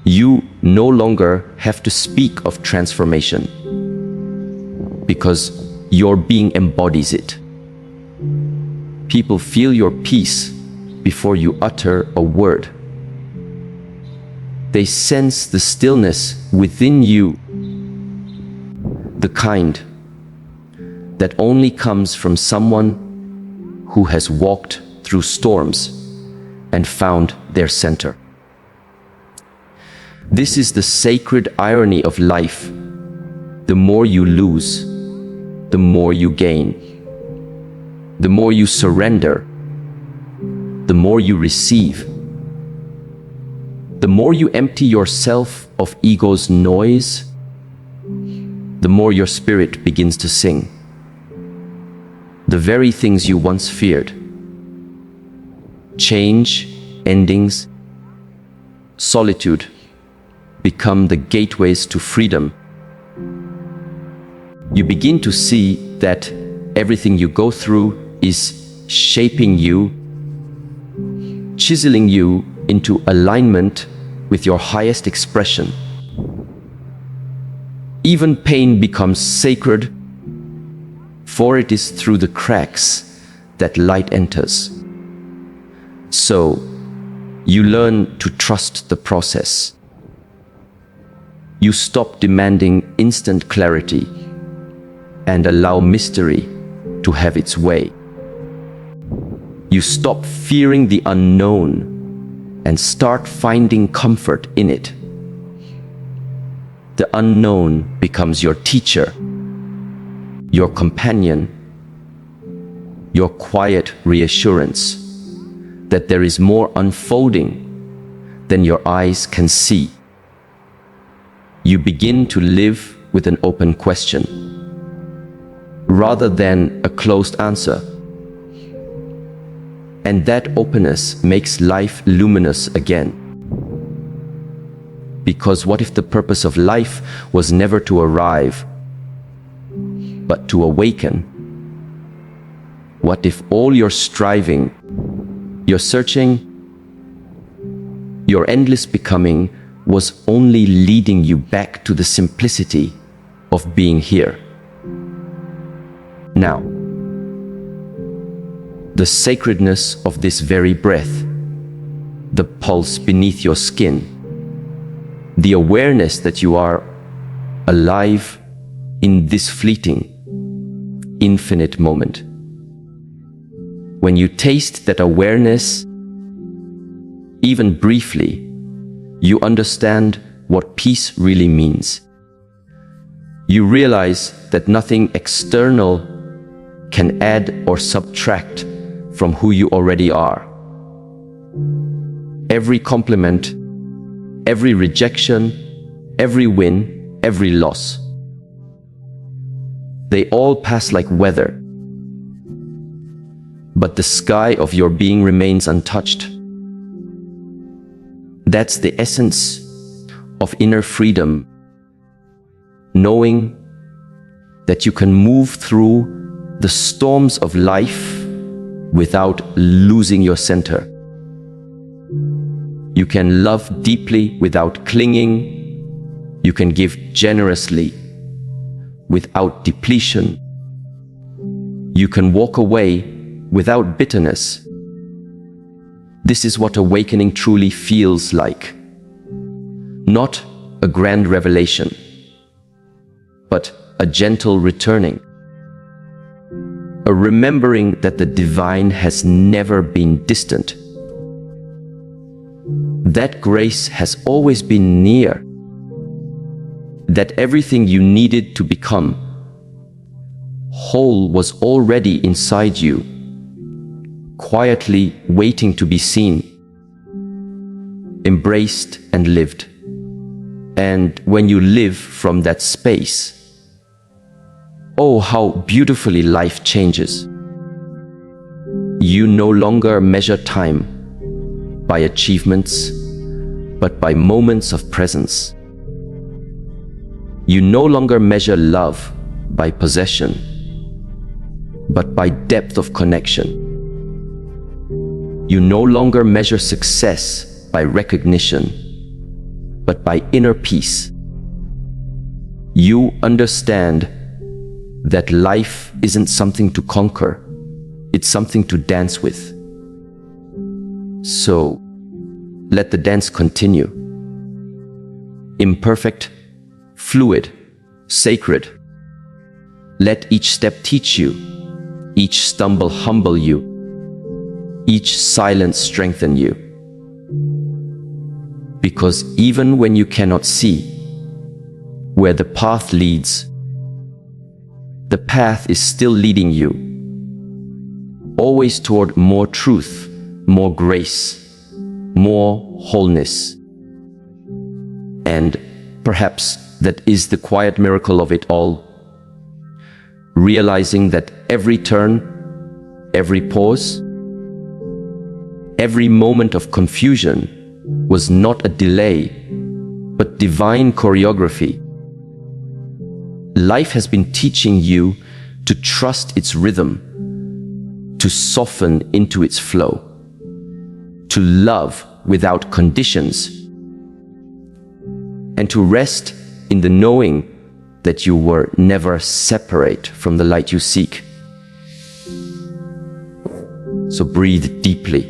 You no longer have to speak of transformation, because your being embodies it. People feel your peace before you utter a word. They sense the stillness within you, the kind that only comes from someone who has walked through storms and found their center. This is the sacred irony of life. The more you lose, the more you gain. The more you surrender, the more you receive. The more you empty yourself of ego's noise, the more your spirit begins to sing. The very things you once feared, change, endings, solitude, become the gateways to freedom. You begin to see that everything you go through is shaping you, chiseling you into alignment with your highest expression. Even pain becomes sacred, for it is through the cracks that light enters. So, you learn to trust the process. You stop demanding instant clarity and allow mystery to have its way. You stop fearing the unknown and start finding comfort in it. The unknown becomes your teacher, your companion, your quiet reassurance that there is more unfolding than your eyes can see. You begin to live with an open question rather than a closed answer. And that openness makes life luminous again. Because what if the purpose of life was never to arrive, but to awaken? What if all your striving, your searching, your endless becoming was only leading you back to the simplicity of being here? Now, the sacredness of this very breath, the pulse beneath your skin, the awareness that you are alive in this fleeting, infinite moment. When you taste that awareness, even briefly, you understand what peace really means. You realize that nothing external can add or subtract from who you already are. Every compliment, every rejection, every win, every loss, they all pass like weather. But the sky of your being remains untouched. That's the essence of inner freedom, knowing that you can move through the storms of life without losing your center. You can love deeply without clinging. You can give generously without depletion. You can walk away without bitterness. This is what awakening truly feels like. Not a grand revelation, but a gentle returning. A remembering that the divine has never been distant. That grace has always been near. That everything you needed to become whole was already inside you, quietly waiting to be seen, embraced and lived. And when you live from that space, oh, how beautifully life changes. You no longer measure time by achievements, but by moments of presence. You no longer measure love by possession, but by depth of connection. You no longer measure success by recognition, but by inner peace. You understand that life isn't something to conquer, it's something to dance with. So, let the dance continue. Imperfect, fluid, sacred. Let each step teach you, each stumble humble you, each silence strengthen you. Because even when you cannot see where the path leads, the path is still leading you, always toward more truth, more grace, more wholeness. And perhaps that is the quiet miracle of it all. Realizing that every turn, every pause, every moment of confusion was not a delay, but divine choreography. Life has been teaching you to trust its rhythm, to soften into its flow, to love without conditions, and to rest in the knowing that you were never separate from the light you seek. So breathe deeply.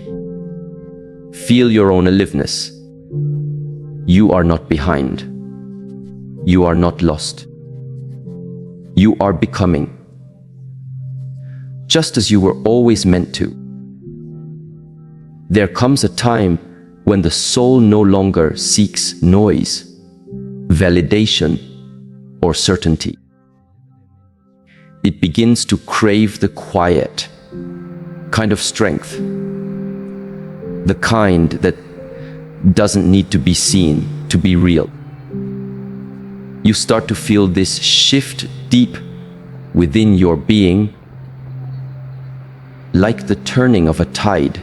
Feel your own aliveness. You are not behind. You are not lost. You are becoming, just as you were always meant to. There comes a time when the soul no longer seeks noise, validation, or certainty. It begins to crave the quiet kind of strength, the kind that doesn't need to be seen to be real. You start to feel this shift deep within your being, like the turning of a tide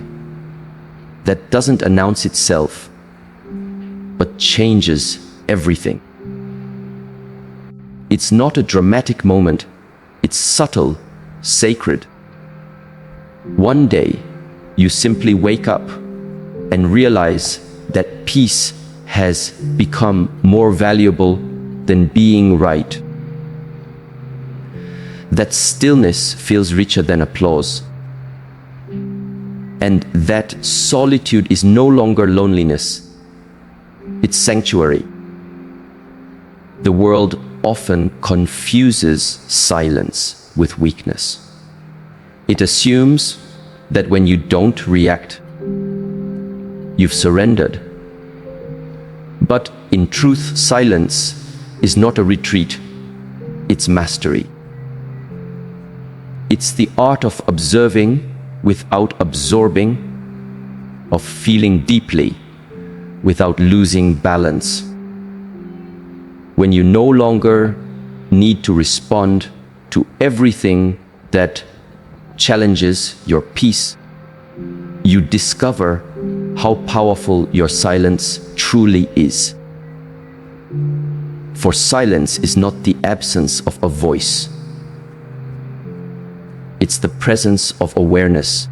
that doesn't announce itself, but changes everything. It's not a dramatic moment, it's subtle, sacred. One day, you simply wake up and realize that peace has become more valuable than being right. That stillness feels richer than applause. And that solitude is no longer loneliness, it's sanctuary. The world often confuses silence with weakness. It assumes that when you don't react, you've surrendered. But in truth, silence is not a retreat, it's mastery. It's the art of observing without absorbing, of feeling deeply without losing balance. When you no longer need to respond to everything that challenges your peace, you discover how powerful your silence truly is. For silence is not the absence of a voice. It's the presence of awareness.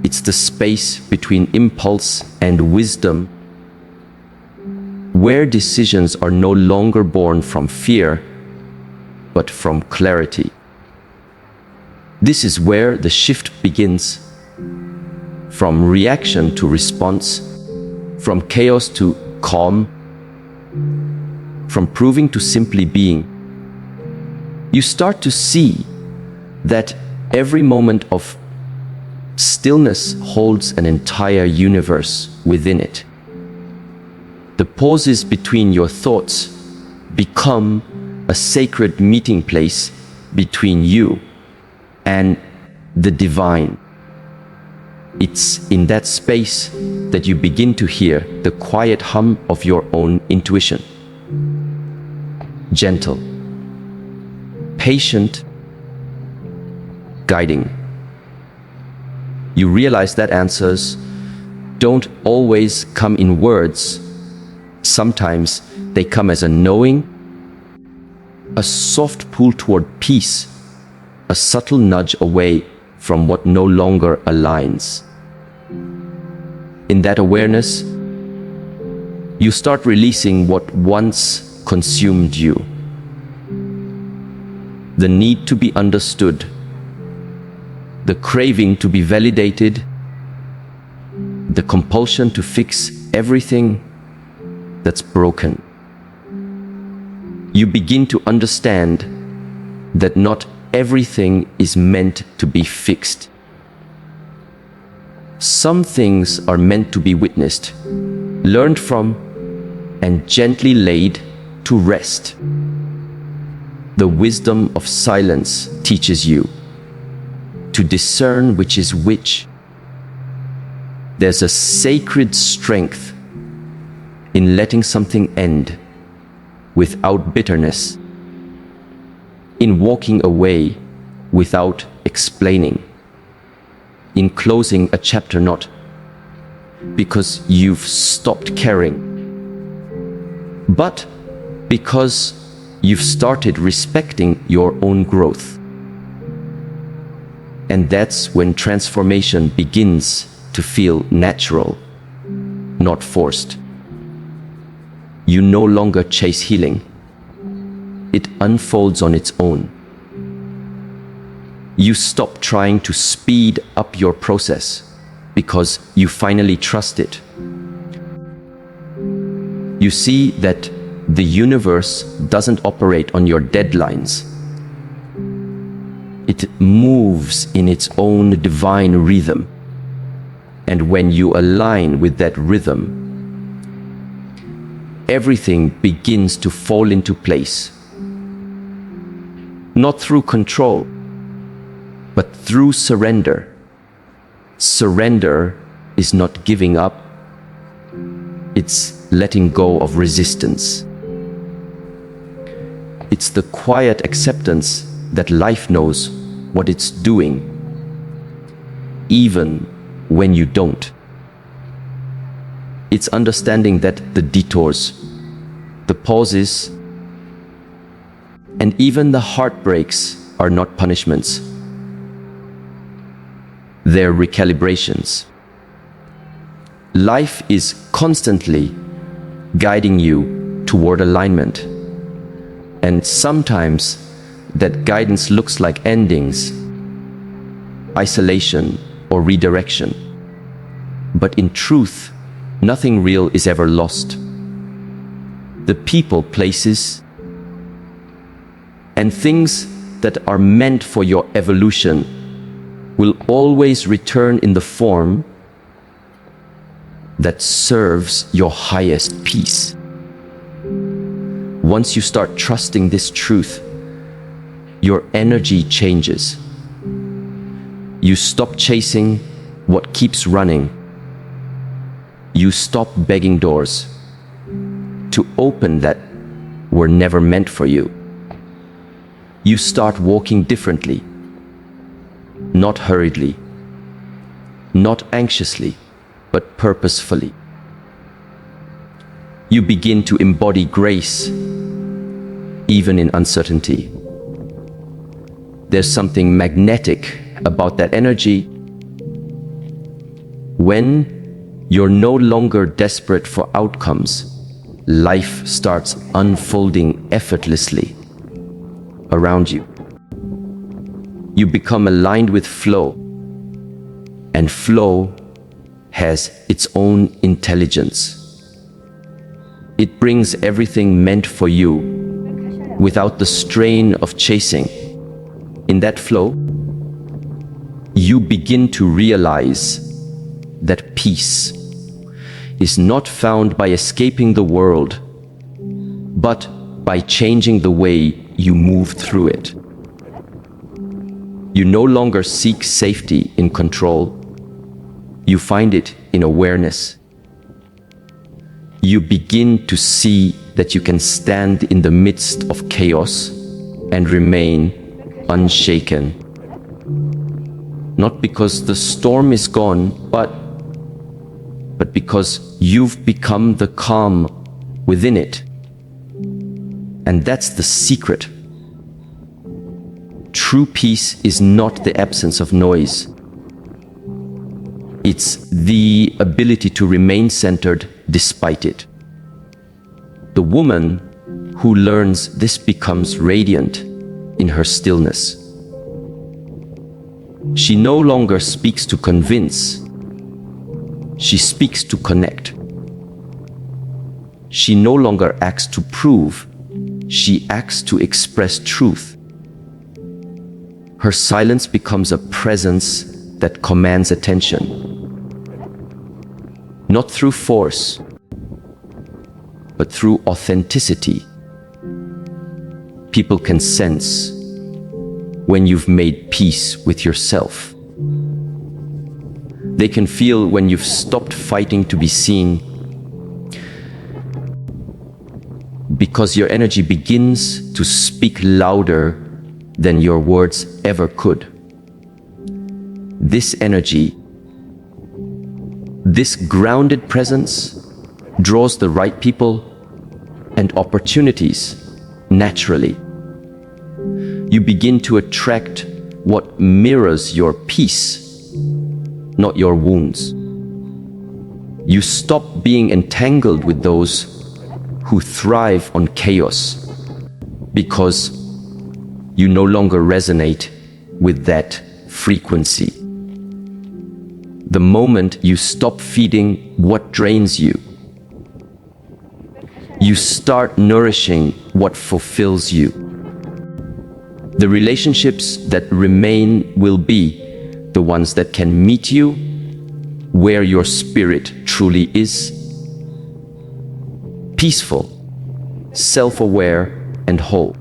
It's the space between impulse and wisdom, where decisions are no longer born from fear, but from clarity. This is where the shift begins, from reaction to response, from chaos to calm, from proving to simply being. You start to see that every moment of stillness holds an entire universe within it. The pauses between your thoughts become a sacred meeting place between you and the divine. It's in that space that you begin to hear the quiet hum of your own intuition. Gentle, patient, guiding. You realize that answers don't always come in words. Sometimes they come as a knowing, a soft pull toward peace, a subtle nudge away from what no longer aligns. In that awareness, you start releasing what once consumed you. The need to be understood, the craving to be validated, the compulsion to fix everything that's broken. You begin to understand that not everything is meant to be fixed. Some things are meant to be witnessed, learned from, and gently laid to rest. The wisdom of silence teaches you to discern which is which. There's a sacred strength in letting something end without bitterness, in walking away without explaining, in closing a chapter not because you've stopped caring, but because you've started respecting your own growth. And that's when transformation begins to feel natural, not forced. You no longer chase healing. It unfolds on its own. You stop trying to speed up your process because you finally trust it. You see that the universe doesn't operate on your deadlines. It moves in its own divine rhythm. And when you align with that rhythm, everything begins to fall into place. Not through control, but through surrender. Surrender is not giving up, it's letting go of resistance. It's the quiet acceptance that life knows what it's doing, even when you don't. It's understanding that the detours, the pauses, and even the heartbreaks are not punishments. They're recalibrations. Life is constantly guiding you toward alignment. And sometimes that guidance looks like endings, isolation, or redirection. But in truth, nothing real is ever lost. The people, places, and things that are meant for your evolution will always return in the form that serves your highest peace. Once you start trusting this truth, your energy changes. You stop chasing what keeps running. You stop begging doors to open that were never meant for you. You start walking differently, not hurriedly, not anxiously, but purposefully. You begin to embody grace, even in uncertainty. There's something magnetic about that energy. When you're no longer desperate for outcomes, life starts unfolding effortlessly around you. You become aligned with flow, and flow has its own intelligence. It brings everything meant for you without the strain of chasing. In that flow, you begin to realize that peace is not found by escaping the world, but by changing the way you move through it. You no longer seek safety in control. You find it in awareness. You begin to see that you can stand in the midst of chaos and remain unshaken. Not because the storm is gone, but because you've become the calm within it. And that's the secret. True peace is not the absence of noise. It's the ability to remain centered despite it. The woman who learns this becomes radiant in her stillness. She no longer speaks to convince. She speaks to connect. She no longer acts to prove. She acts to express truth. Her silence becomes a presence that commands attention. Not through force, but through authenticity. People can sense when you've made peace with yourself. They can feel when you've stopped fighting to be seen, because your energy begins to speak louder than your words ever could. This energy, this grounded presence, draws the right people and opportunities naturally. You begin to attract what mirrors your peace, not your wounds. You stop being entangled with those who thrive on chaos because you no longer resonate with that frequency. The moment you stop feeding what drains you, you start nourishing what fulfills you. The relationships that remain will be the ones that can meet you where your spirit truly is. Peaceful, self-aware, and whole.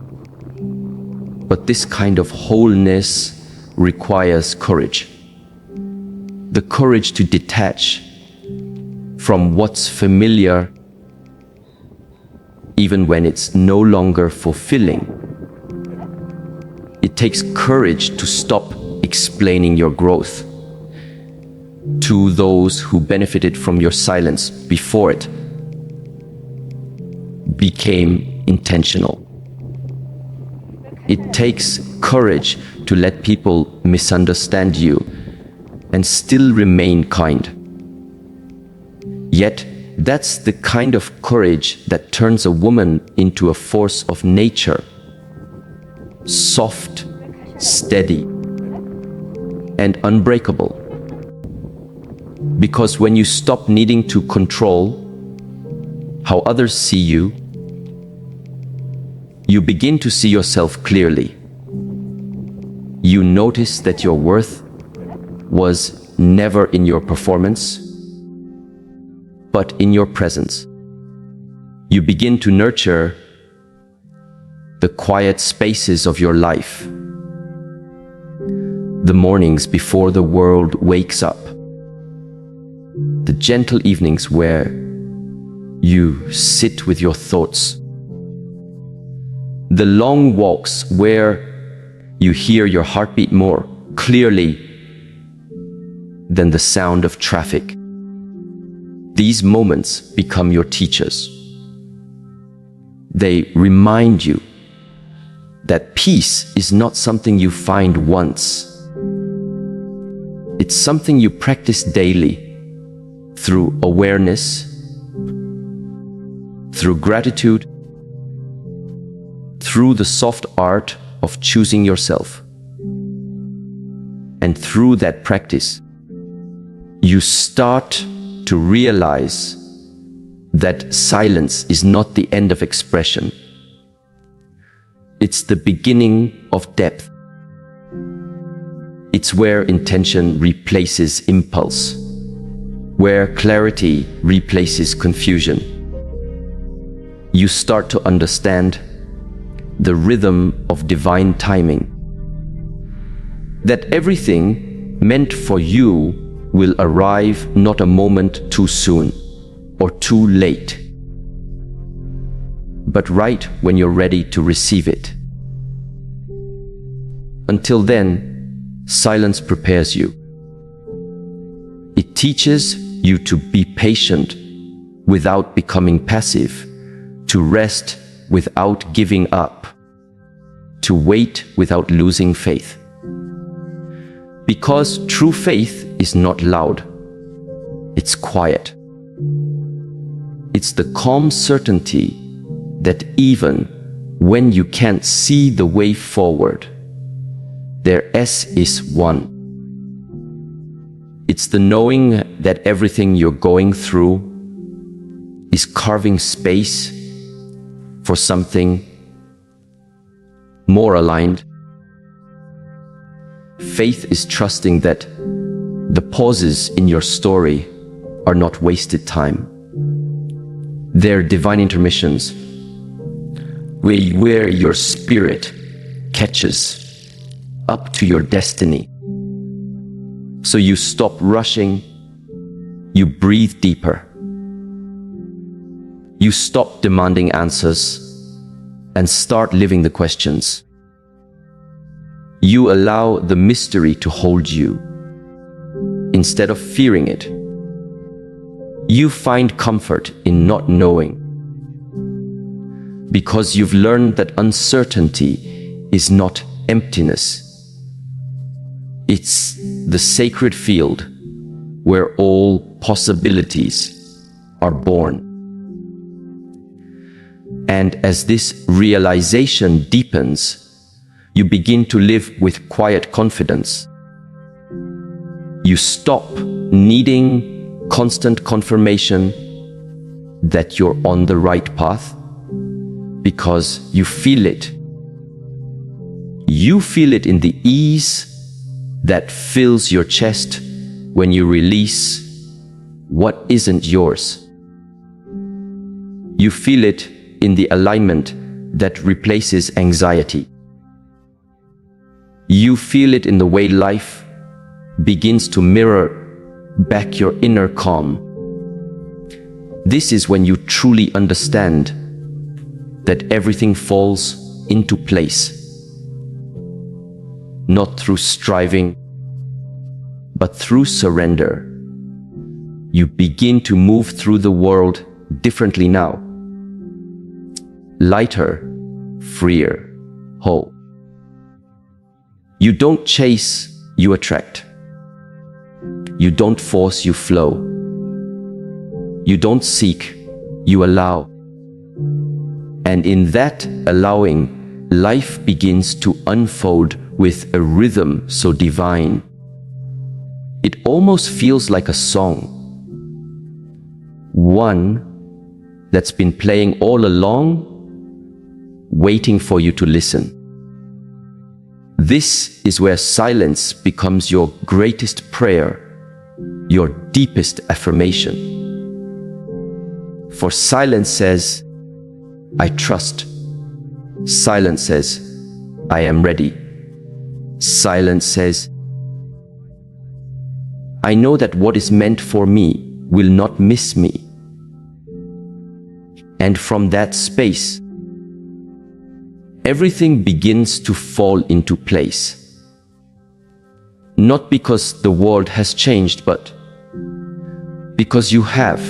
But this kind of wholeness requires courage. The courage to detach from what's familiar, even when it's no longer fulfilling. It takes courage to stop explaining your growth to those who benefited from your silence before it became intentional. It takes courage to let people misunderstand you and still remain kind. Yet, that's the kind of courage that turns a woman into a force of nature. Soft, steady, and unbreakable. Because when you stop needing to control how others see you, you begin to see yourself clearly. You notice that your worth was never in your performance, but in your presence. You begin to nurture the quiet spaces of your life, the mornings before the world wakes up, the gentle evenings where you sit with your thoughts, the long walks where you hear your heartbeat more clearly than the sound of traffic. These moments become your teachers. They remind you that peace is not something you find once. It's something you practice daily through awareness, through gratitude, through the soft art of choosing yourself. And through that practice, you start to realize that silence is not the end of expression. It's the beginning of depth. It's where intention replaces impulse, where clarity replaces confusion. You start to understand the rhythm of divine timing, that everything meant for you will arrive not a moment too soon or too late, but right when you're ready to receive it. Until then, silence prepares you. It teaches you to be patient without becoming passive, to rest without giving up, to wait without losing faith. Because true faith is not loud, it's quiet. It's the calm certainty that even when you can't see the way forward, their S is one. It's the knowing that everything you're going through is carving space for something more aligned. Faith is trusting that the pauses in your story are not wasted time. They're divine intermissions where your spirit catches up to your destiny. So you stop rushing, you breathe deeper. You stop demanding answers and start living the questions. You allow the mystery to hold you instead of fearing it. You find comfort in not knowing because you've learned that uncertainty is not emptiness. It's the sacred field where all possibilities are born. And as this realization deepens, you begin to live with quiet confidence. You stop needing constant confirmation that you're on the right path because you feel it. You feel it in the ease that fills your chest when you release what isn't yours. You feel it in the alignment that replaces anxiety. You feel it in the way life begins to mirror back your inner calm. This is when you truly understand that everything falls into place, not through striving, but through surrender. You begin to move through the world differently now. Lighter, freer, whole. You don't chase, you attract. You don't force, you flow. You don't seek, you allow. And in that allowing, life begins to unfold with a rhythm so divine. It almost feels like a song. One that's been playing all along, waiting for you to listen. This is where silence becomes your greatest prayer, your deepest affirmation. For silence says, I trust. Silence says, I am ready. Silence says, I know that what is meant for me will not miss me. And from that space, everything begins to fall into place. Not because the world has changed, but because you have.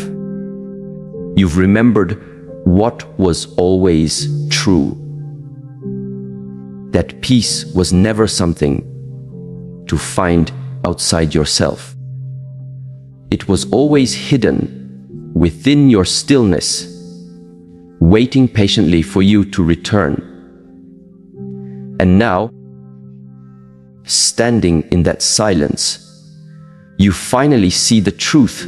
You've remembered what was always true. That peace was never something to find outside yourself. It was always hidden within your stillness, waiting patiently for you to return. And now, standing in that silence, you finally see the truth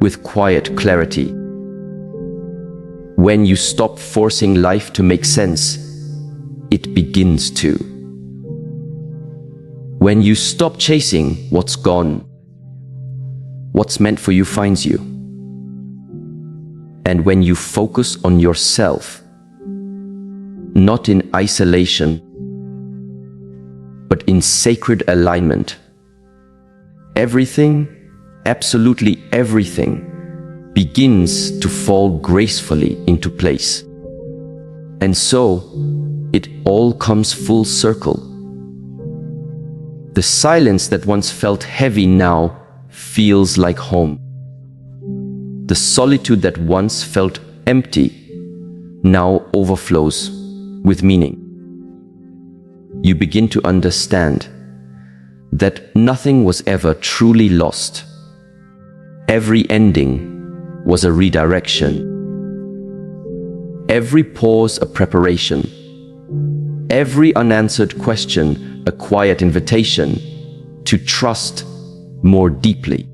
with quiet clarity. When you stop forcing life to make sense, it begins to. When you stop chasing what's gone, what's meant for you finds you. And when you focus on yourself, not in isolation, but in sacred alignment, everything, absolutely everything, begins to fall gracefully into place. And so, it all comes full circle. The silence that once felt heavy now feels like home. The solitude that once felt empty now overflows with meaning. You begin to understand that nothing was ever truly lost. Every ending was a redirection. Every pause a preparation. Every unanswered question a quiet invitation to trust more deeply.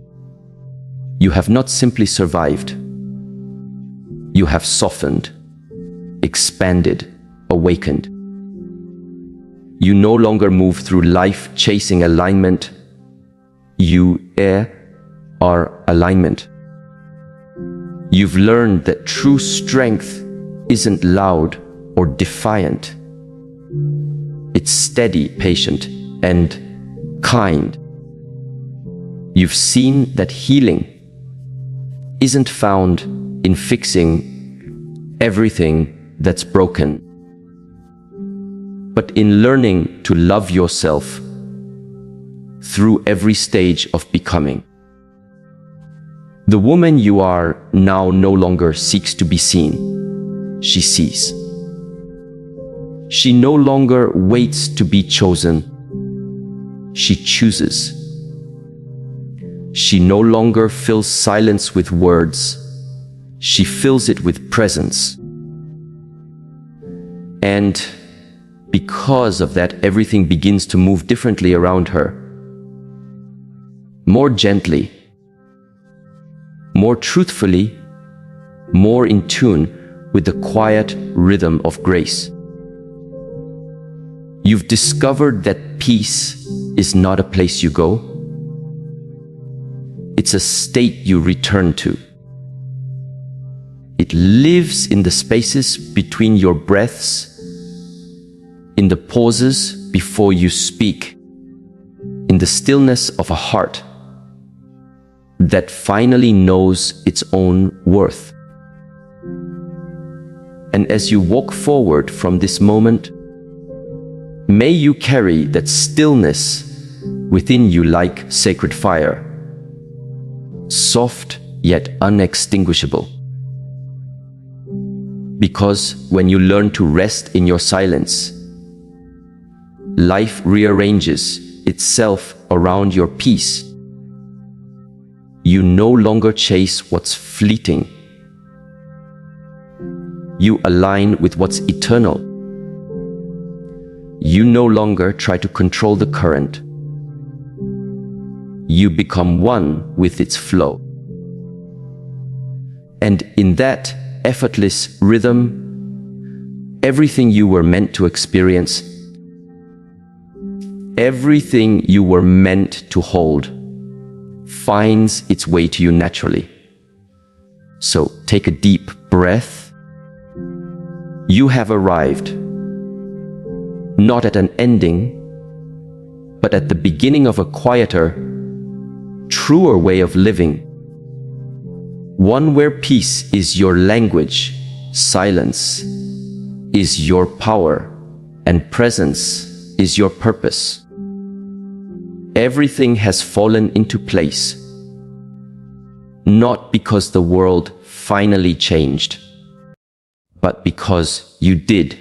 You have not simply survived. You have softened, expanded, awakened. You no longer move through life chasing alignment. You are alignment. You've learned that true strength isn't loud or defiant. It's steady, patient, and kind. You've seen that healing isn't found in fixing everything that's broken, but in learning to love yourself through every stage of becoming. The woman you are now no longer seeks to be seen. She sees. She no longer waits to be chosen. She chooses. She no longer fills silence with words. She fills it with presence. And because of that, everything begins to move differently around her. More gently, more truthfully, more in tune with the quiet rhythm of grace. You've discovered that peace is not a place you go. It's It's a state you return to. It lives in the spaces between your breaths, in the pauses before you speak, in the stillness of a heart that finally knows its own worth. And as you walk forward from this moment, may you carry that stillness within you like sacred fire, soft yet unextinguishable. Because when you learn to rest in your silence, life rearranges itself around your peace. You no longer chase what's fleeting. You align with what's eternal. You no longer try to control the current. You become one with its flow. And in that effortless rhythm, everything you were meant to experience, everything you were meant to hold, finds its way to you naturally. So take a deep breath. You have arrived, not at an ending, but at the beginning of a quieter, truer way of living. One where peace is your language, silence is your power, and presence is your purpose. Everything has fallen into place, not because the world finally changed, but because you did.